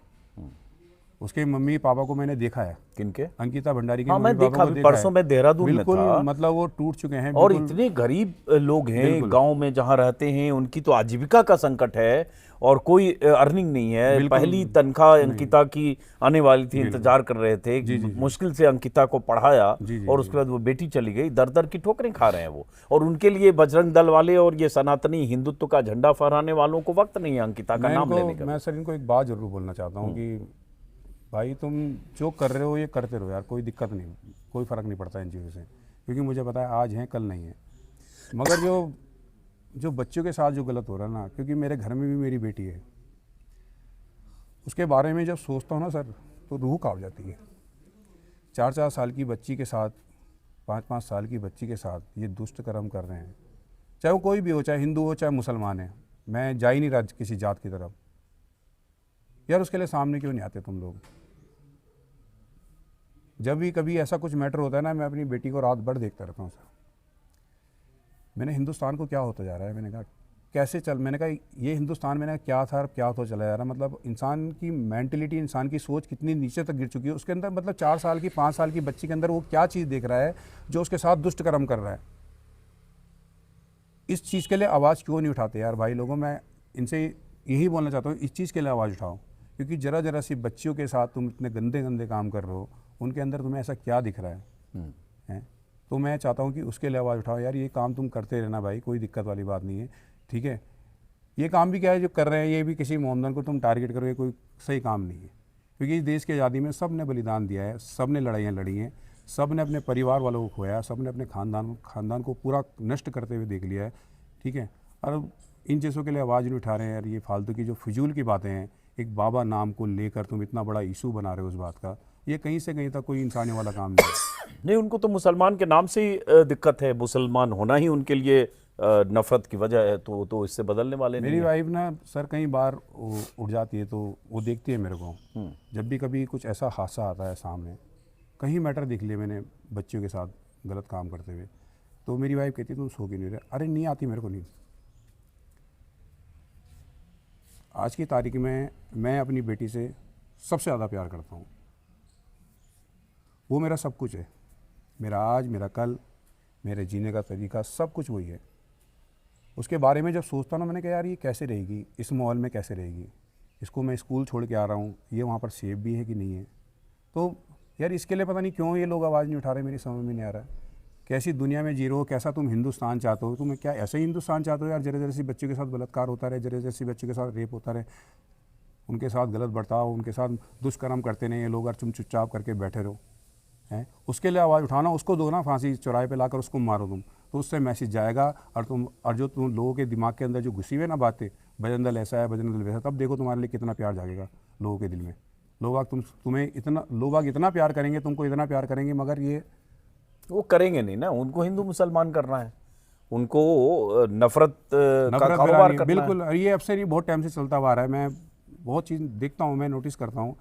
उसके मम्मी पापा को मैंने देखा है। किनके? अंकिता भंडारी के हाँ, मैं देखा, परसों मैं देहरादून में था। मतलब वो टूट चुके हैं, और इतने गरीब लोग हैं गांव में जहां रहते हैं, उनकी तो आजीविका का संकट है और कोई अर्निंग नहीं है। पहली तनख्वाह अंकिता की आने वाली थी, इंतजार कर रहे थे, मुश्किल से अंकिता को पढ़ाया, और उसके बाद वो बेटी चली गई। दर दर की ठोकरें खा रहे हैं वो, और उनके लिए बजरंग दल वाले और ये सनातनी हिंदुत्व का झंडा फहराने वालों को वक्त नहीं है अंकिता का नाम लेने का। मैं सर इनको एक बात जरूर बोलना चाहता हूँ कि भाई तुम जो कर रहे हो ये करते रहो यार, कोई दिक्कत नहीं, कोई फ़र्क नहीं पड़ता इन चीज़ों से, क्योंकि मुझे पता है आज हैं कल नहीं है। मगर जो बच्चों के साथ जो गलत हो रहा है ना, क्योंकि मेरे घर में भी मेरी बेटी है, उसके बारे में जब सोचता हूँ ना सर तो रूह कांप जाती है। 4-4 साल की बच्ची के साथ, 5-5 साल की बच्ची के साथ ये दुष्ट कर्म कर रहे हैं। चाहे वो कोई भी हो, चाहे हिंदू हो चाहे मुसलमान है, मैं जा ही नहीं रहा किसी जात की तरफ। यार उसके लिए सामने क्यों नहीं आते तुम लोग? जब भी कभी ऐसा कुछ मैटर होता है ना, मैं अपनी बेटी को रात भर देखता रहता हूँ सर। मैंने हिंदुस्तान को क्या होता जा रहा है, मैंने कहा कैसे चल, मैंने कहा ये हिंदुस्तान मैंने क्या था और क्या होता चला जा रहा है। मतलब इंसान की मेंटलिटी, इंसान की सोच कितनी नीचे तक गिर चुकी है। उसके अंदर मतलब 4 साल की 5 साल की बच्ची के अंदर वो क्या चीज़ देख रहा है जो उसके साथ दुष्ट कर्म कर रहा है। इस चीज़ के लिए आवाज़ क्यों नहीं उठाते यार भाई लोगों? मैं इनसे यही बोलना चाहता हूँ, इस चीज़ के लिए आवाज़ उठाओ, क्योंकि ज़रा ज़रा सी बच्चियों के साथ तुम इतने गंदे गंदे काम कर रहे हो, उनके अंदर तुम्हें ऐसा क्या दिख रहा है? तो मैं चाहता हूँ कि उसके लिए आवाज़ उठाओ यार। ये काम तुम करते रहना भाई, कोई दिक्कत वाली बात नहीं है, ठीक है। ये काम भी क्या है जो कर रहे हैं, ये भी किसी मोहम्मदन को तुम टारगेट करो, ये कोई सही काम नहीं है। क्योंकि इस देश की आज़ादी में सब ने बलिदान दिया है, सब ने लड़ाइयाँ लड़ी हैं, सब ने अपने परिवार वालों को खोया, सब ने अपने खानदान को पूरा नष्ट करते हुए देख लिया है, ठीक है। और इन चीज़ों के लिए आवाज़ नहीं उठा रहे हैं यार। ये फालतू की जो फिजूल की बातें हैं, एक बाबा नाम को लेकर तुम इतना बड़ा इशू बना रहे हो उस बात का, ये कहीं से कहीं तक कोई इंसानी वाला काम नहीं है। नहीं, उनको तो मुसलमान के नाम से ही दिक्कत है, मुसलमान होना ही उनके लिए नफरत की वजह है, तो इससे बदलने वाले नहीं मेरी हैं। वाइफ ना सर कई बार उठ जाती है, तो वो देखती है मेरे को। जब भी कभी कुछ ऐसा हादसा आता है सामने, कहीं मैटर देख लिया मैंने बच्चियों के साथ गलत काम करते हुए, तो मेरी वाइफ कहती है तुम सो क्यों नहीं रहे? अरे नहीं आती मेरे को नींद। आज की तारीख में मैं अपनी बेटी से सबसे ज़्यादा प्यार करता हूँ। वो मेरा सब कुछ है, मेरा आज, मेरा कल, मेरे जीने का तरीका, सब कुछ वही है। उसके बारे में जब सोचता हूँ ना, मैंने कहा यार ये कैसे रहेगी, इस माहौल में कैसे रहेगी, इसको मैं स्कूल छोड़ के आ रहा हूँ, ये वहाँ पर सेफ भी है कि नहीं है। तो यार इसके लिए पता नहीं क्यों ये लोग आवाज़ नहीं उठा रहे, मेरी समझ में नहीं आ रहा है। कैसी दुनिया में जी रहे हो, कैसा तुम हिंदुस्तान चाहते हो? तुम क्या ऐसे ही हिंदुस्तान चाहते हो यार? जरा जरा सी बच्चों के साथ बलात्कार होता रहे, जरा जरा सी बच्चों के साथ रेप होता रहे, उनके साथ गलत बर्ताव, उनके साथ दुष्कर्म करते नहीं ये लोग, और तुम चुपचाप करके बैठे रहो हैं? उसके लिए आवाज़ उठाना, उसको दो ना फांसी, चौराहे पे लाकर उसको मारो तुम, तो उससे मैसेज जाएगा। और जो तुम लोगों के दिमाग के अंदर जो घुसी हुई ना बातें, बजरंग दल ऐसा है, बजरंग दल वैसा, तब देखो तुम्हारे लिए कितना प्यार जागेगा लोगों के दिल में। लोग इतना प्यार करेंगे, तुमको इतना प्यार करेंगे, मगर ये वो करेंगे नहीं ना, उनको हिंदू मुसलमान करना है, उनको नफरत का कारोबार फैलानी है। करना बिल्कुल, ये अब से नहीं, बहुत टाइम से चलता हुआ आ रहा है। मैं बहुत चीज़ देखता हूँ, मैं नोटिस करता हूँ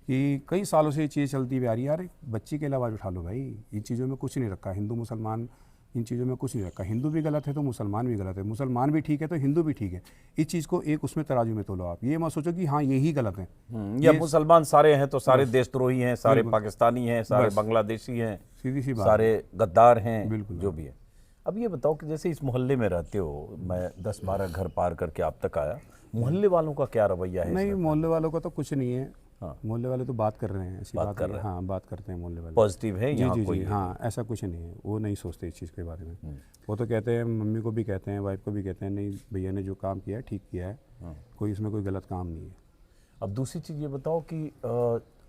कि कई सालों से ये चीज़ चलती हुई आ रही है। यार एक बच्ची के लिए आवाज़ उठा लो भाई, इन चीज़ों में कुछ नहीं रखा, हिंदू मुसलमान इन चीज़ों में कुछ नहीं रखा। हिंदू भी गलत है तो मुसलमान भी गलत है, मुसलमान भी ठीक है तो हिंदू भी ठीक है। इस चीज़ को एक उसमें तराजू में तोलो आप, ये मत सोचो कि हाँ यही गलत है। या मुसलमान सारे हैं तो सारे देशद्रोही हैं, सारे पाकिस्तानी हैं, सारे बांग्लादेशी हैं, सीधी सी बात, सारे गद्दार हैं, बिल्कुल, जो भी है। अब ये बताओ कि जैसे इस मोहल्ले में रहते हो, मैं 10-12 घर पार करके आप तक आया, मोहल्ले वालों का क्या रवैया है? नहीं मोहल्ले वालों का तो कुछ नहीं है। हाँ। मोहल्ले वाले तो बात कर रहे हैं, ऐसी बात कर नहीं है। रहे हैं। हाँ बात करते हैं मोहल्ले वाले, पॉजिटिव है जी यहाँ जी कोई? जी हाँ, ऐसा कुछ नहीं है, वो नहीं सोचते इस चीज़ के बारे में। वो तो कहते हैं, मम्मी को भी कहते हैं, वाइफ को भी कहते हैं, नहीं भैया ने जो काम किया है ठीक किया है, कोई इसमें कोई गलत काम नहीं है। अब दूसरी चीज़ ये बताओ कि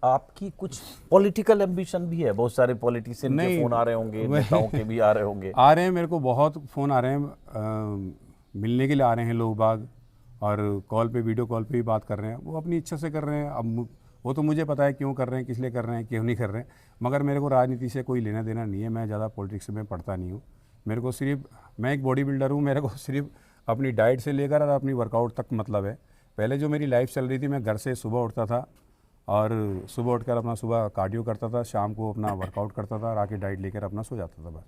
आपकी कुछ पॉलिटिकल एम्बिशन भी है? बहुत सारे पॉलिटिशियन के फोन आ रहे होंगे, नेताओं के भी आ रहे होंगे। आ रहे हैं, मेरे को बहुत फ़ोन आ रहे हैं, मिलने के लिए आ रहे हैं लोग बाग, और कॉल पे, वीडियो कॉल पे भी बात कर रहे हैं। वो अपनी इच्छा से कर रहे हैं। अब वो तो मुझे पता है क्यों कर रहे हैं, किस लिए कर रहे हैं, क्यों नहीं कर रहे हैं, मगर मेरे को राजनीति से कोई लेना देना नहीं है। मैं ज़्यादा पॉलिटिक्स में पढ़ता नहीं हूँ। मेरे को सिर्फ, मैं एक बॉडी बिल्डर हूँ, मेरे को सिर्फ अपनी डाइट से लेकर और अपनी वर्कआउट तक मतलब है। पहले जो मेरी लाइफ चल रही थी, मैं घर से सुबह उठता था और सुबह उठकर अपना सुबह कार्डियो करता था, शाम को अपना वर्कआउट करता था और आके डाइट लेकर अपना सो जाता था बस।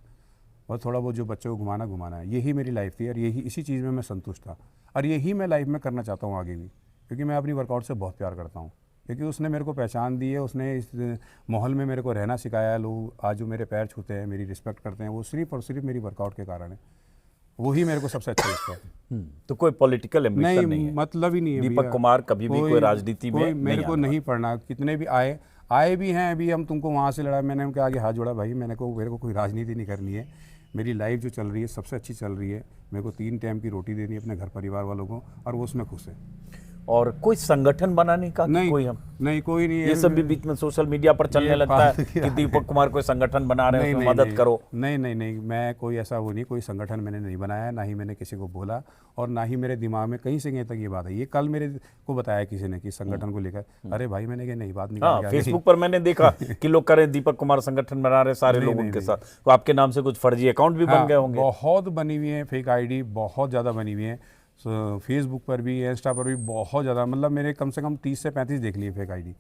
और थोड़ा बहुत जो बच्चों को घुमाना है, यही मेरी लाइफ थी और यही, इसी चीज़ में मैं संतुष्ट था और यही मैं लाइफ में करना चाहता हूँ आगे भी, क्योंकि मैं अपनी वर्कआउट से बहुत प्यार करता हूँ। क्योंकि उसने मेरे को पहचान दी है, उसने इस माहौल में मेरे को रहना सिखाया है। लोग आज जो मेरे पैर छूते हैं, मेरी रिस्पेक्ट करते हैं, वो सिर्फ और सिर्फ मेरी वर्कआउट के कारण है। वही मेरे को सबसे अच्छा लगता है। तो कोई पॉलिटिकल एम्बिशन नहीं है? मतलब ही नहीं है। दीपक कुमार कभी भी कोई राजनीति में मेरे को नहीं पढ़ना। कितने भी आए भी हैं, अभी हम तुमको वहाँ से लड़ा, मैंने उनके आगे हाथ जोड़ा, भाई मेरे को कोई राजनीति नहीं करनी है। मेरी लाइफ जो चल रही है सबसे अच्छी चल रही है। मेरे को 3 टाइम की रोटी देनी है अपने घर परिवार वालों को और वो उसमें खुश है। और कोई संगठन बनाने का कि नहीं, कोई हम नहीं कोई नहीं है। ये सब भी बीच में सोशल मीडिया पर चलने लगता है कि दीपक कुमार कोई संगठन बना रहे हैं, उसमें मदद करो। नहीं नहीं नहीं, मैं कोई ऐसा वो नहीं, कोई संगठन मैंने नहीं बनाया, ना ही मैंने किसी को बोला, और ना ही मेरे दिमाग में कहीं से कहीं तक ये बात है। ये कल मेरे को बताया किसी ने कि संगठन को लेकर, अरे भाई मैंने कहा नहीं, बात नहीं हाँ, फेसबुक पर मैंने देखा कि लोग करें दीपक कुमार संगठन बना रहे सारे लोग उनके साथ, तो आपके नाम से कुछ फर्जी अकाउंट भी बन गए होंगे। बहुत बनी हुई है फेक आईडी, बहुत ज़्यादा बनी हुई है। फेसबुक पर भी, इंस्टा पर भी बहुत ज़्यादा, मतलब मेरे कम से कम 30 से 35 देख लिए फेक आईडी।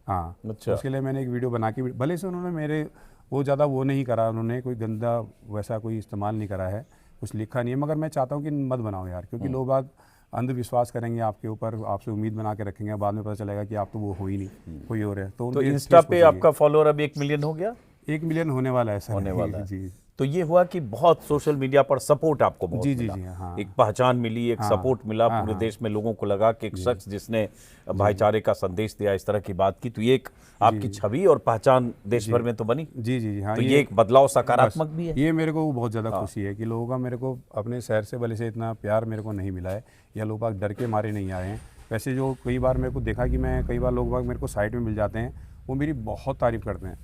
हाँ, अच्छा। उसके लिए मैंने एक वीडियो बना के, भले से उन्होंने मेरे वो ज़्यादा वो नहीं करा, उन्होंने कोई गंदा वैसा कोई इस्तेमाल नहीं करा है, कुछ लिखा नहीं है, मगर मैं चाहता हूँ कि मत बनाओ यार, क्योंकि लोग बाग अंधविश्वास करेंगे आपके ऊपर, आपसे उम्मीद बना के रखेंगे, बाद में पता चलेगा कि आप तो वो हो ही नहीं, कोई और है। तो इंस्टा पे आपका फॉलोअर अब 1 मिलियन हो गया? 1 मिलियन होने वाला है सर, होने वाला है। जी। तो ये हुआ कि बहुत सोशल मीडिया पर सपोर्ट आपको बहुत जी मिला। हाँ। एक पहचान मिली, एक सपोर्ट मिला, पूरे देश में लोगों को लगा कि एक शख्स जिसने भाईचारे का संदेश दिया, इस तरह की बात की, तो ये एक आपकी छवि और पहचान देश भर में तो बनी। जी हाँ, तो ये एक बदलाव सकारात्मक भी है। ये मेरे को बहुत ज़्यादा खुशी है कि लोगों का मेरे को अपने शहर से भले से इतना प्यार मेरे को नहीं मिला है, या लोग बाग डर के मारे नहीं आए हैं। वैसे जो कई बार मेरे को देखा कि मैं कई बार लोग बाग मेरे को साइड में मिल जाते हैं, वो मेरी बहुत तारीफ़ करते हैं,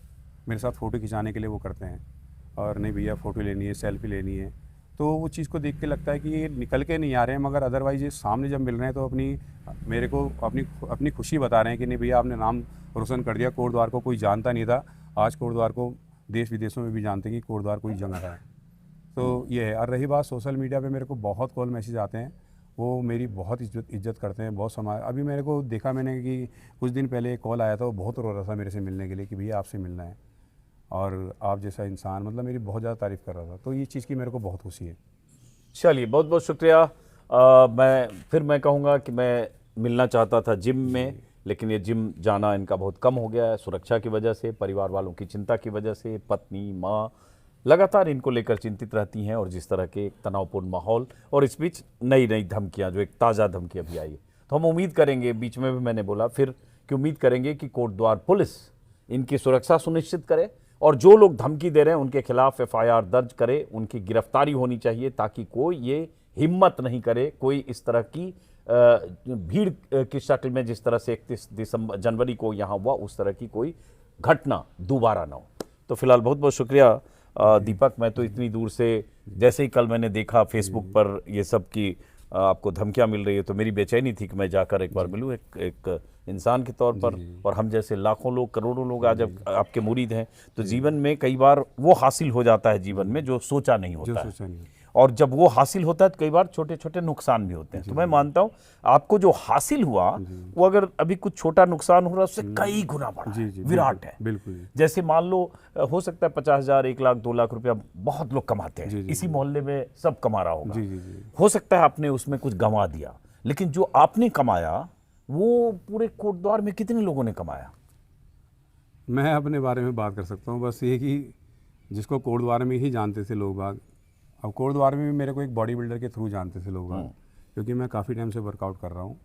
मेरे साथ फ़ोटो खिंचाने के लिए वो करते हैं, और नहीं भैया फ़ोटो लेनी है, सेल्फी लेनी है, तो वो चीज़ को देख के लगता है कि ये निकल के नहीं आ रहे हैं, मगर अदरवाइज़ ये सामने जब मिल रहे हैं तो मेरे को अपनी खुशी बता रहे हैं कि नहीं भैया आपने नाम रोशन कर दिया। कोटद्वार को कोई जानता नहीं था, आज कोटद्वार को देश विदेशों में भी जानते हैं कि कोटद्वार कोई जगह है। तो ये है। और रही बात सोशल मीडिया पे, मेरे को बहुत कॉल मैसेज आते हैं, वो मेरी बहुत इज्जत करते हैं, बहुत समाज। अभी मेरे को देखा मैंने कि कुछ दिन पहले एक कॉल आया था, वो बहुत रो रहा था मेरे से मिलने के लिए कि भैया आपसे मिलना है, और आप जैसा इंसान, मतलब मेरी बहुत ज़्यादा तारीफ़ कर रहा था। तो ये चीज़ की मेरे को बहुत खुशी है। चलिए, बहुत बहुत शुक्रिया। मैं कहूँगा कि मैं मिलना चाहता था जिम में, लेकिन ये जिम जाना इनका बहुत कम हो गया है, सुरक्षा की वजह से, परिवार वालों की चिंता की वजह से। पत्नी, माँ लगातार इनको लेकर चिंतित रहती हैं, और जिस तरह के एक तनावपूर्ण माहौल, और इस बीच नई नई धमकियाँ, जो एक ताज़ा धमकी अभी आई है, तो हम उम्मीद करेंगे, बीच में भी मैंने बोला फिर कि उम्मीद करेंगे कि कोटद्वार पुलिस इनकी सुरक्षा सुनिश्चित करे, और जो लोग धमकी दे रहे हैं उनके खिलाफ FIR दर्ज करे, उनकी गिरफ्तारी होनी चाहिए, ताकि कोई ये हिम्मत नहीं करे, कोई इस तरह की भीड़ की शक्ल में, जिस तरह से 31 जनवरी को यहाँ हुआ, उस तरह की कोई घटना दोबारा ना हो। तो फिलहाल बहुत बहुत शुक्रिया दीपक। मैं तो इतनी दूर से, जैसे ही कल मैंने देखा फेसबुक पर ये सब की आपको धमकियां मिल रही है, तो मेरी बेचैनी थी कि मैं जाकर एक बार मिलूं एक इंसान के तौर पर। और हम जैसे लाखों लोग, करोड़ों लोग आज जब आपके मुरीद हैं, तो जीवन में कई बार वो हासिल हो जाता है जीवन में जो सोचा नहीं होता है, और जब वो हासिल होता है तो कई बार छोटे छोटे नुकसान भी होते हैं। तो मैं मानता हूं आपको जो हासिल हुआ, वो अगर अभी कुछ छोटा नुकसान हो रहा है, उससे कई गुना बड़ा है, विराट है। बिल्कुल। जैसे मान लो हो सकता है 50,000, 1 लाख, 2 लाख रुपया बहुत लोग कमाते हैं, इसी मोहल्ले में सब कमा रहा होगा। हो सकता है आपने उसमें कुछ गंवा दिया, लेकिन जो आपने कमाया वो पूरे कोटद्वार में कितने लोगों ने कमाया? मैं अपने बारे में बात कर सकता हूँ, बस ये कि जिसको कोटद्वार में ही जानते थे लोग बाग, अब कोटद्वार में भी मेरे को एक बॉडी बिल्डर के थ्रू जानते थे लोग बाग, क्योंकि मैं काफ़ी टाइम से वर्कआउट कर रहा हूँ,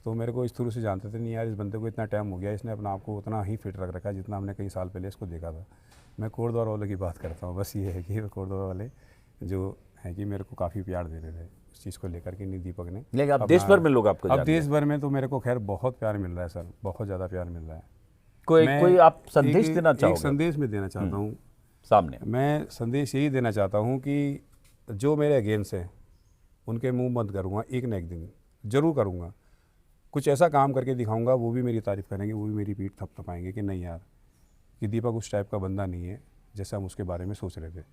तो मेरे को इस थ्रू से जानते थे। नहीं यार, इस बंदे को इतना टाइम हो गया, इसने अपना आप को उतना ही फिट रख रखा है जितना हमने कई साल पहले इसको देखा था। मैं कोटद्वार वालों की बात करता हूँ, बस ये है कि कोटद्वार वाले जो हैं कि मेरे को काफ़ी प्यार देते थे इस चीज़ को लेकर के। नहीं दीपक ने, लेकिन अब देश भर में लोग आपको अब देश भर में तो मेरे को खैर बहुत प्यार मिल रहा है सर, बहुत ज़्यादा प्यार मिल रहा है। कोई आप संदेश देना चाहोगे? एक संदेश में देना चाहता हूँ सामने। मैं संदेश यही देना चाहता हूँ कि जो मेरे अगेंस्ट हैं उनके मुंह बंद करूँगा, एक न एक दिन ज़रूर करूँगा। कुछ ऐसा काम करके दिखाऊंगा, वो भी मेरी तारीफ़ करेंगे, वो भी मेरी पीठ थपथपाएंगे कि नहीं यार, कि दीपक उस टाइप का बंदा नहीं है जैसा हम उसके बारे में सोच रहे थे।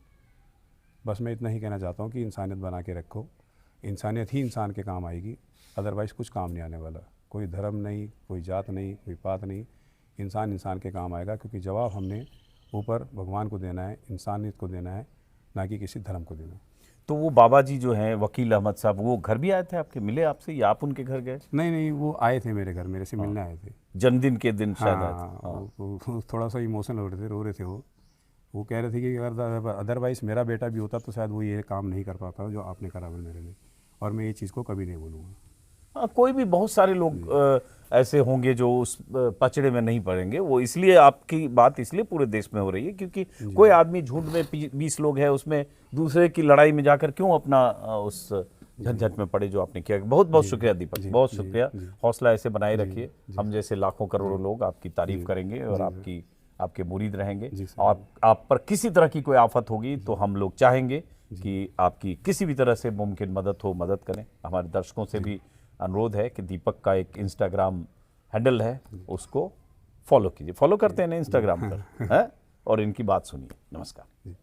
बस मैं इतना ही कहना चाहता हूँ कि इंसानियत बना के रखो, इंसानियत ही इंसान के काम आएगी, अदरवाइज़ कुछ काम नहीं आने वाला। कोई धर्म नहीं, कोई जात नहीं, कोई पात नहीं, इंसान इंसान के काम आएगा, क्योंकि जवाब हमने ऊपर भगवान को देना है, इंसानियत को देना है, ना कि किसी धर्म को देना। तो वो बाबा जी जो हैं वकील अहमद साहब, वो घर भी आए थे आपके, मिले आपसे या आप उनके घर गए? नहीं, वो आए थे मेरे घर, मेरे से मिलने आए थे, जन्मदिन के दिन शायद आए थे। वो थोड़ा सा इमोशनल रो रहे थे। वो कह रहे थे कि अगर अदरवाइज़ मेरा बेटा भी होता तो शायद वो ये काम नहीं कर पाता जो आपने करा मेरे लिए, और मैं ये चीज़ को कभी नहीं बोलूँगा। हाँ, कोई भी, बहुत सारे लोग ऐसे होंगे जो उस पचड़े में नहीं पड़ेंगे। वो इसलिए आपकी बात इसलिए पूरे देश में हो रही है क्योंकि कोई आदमी झुंड में 20 लोग हैं, उसमें दूसरे की लड़ाई में जाकर क्यों अपना उस झंझट में पड़े जो आपने किया। बहुत बहुत शुक्रिया दीपक, बहुत शुक्रिया। हौसला ऐसे बनाए रखिए, हम जैसे लाखों करोड़ों लोग आपकी तारीफ करेंगे और आपके मुरीद रहेंगे। और आप पर किसी तरह की कोई आफत होगी तो हम लोग चाहेंगे कि आपकी किसी भी तरह से मुमकिन मदद करें। हमारे दर्शकों से भी अनुरोध है कि दीपक का एक इंस्टाग्राम हैंडल है, उसको फॉलो कीजिए। फॉलो करते हैं ना इंस्टाग्राम पर, है? और इनकी बात सुनिए। नमस्कार।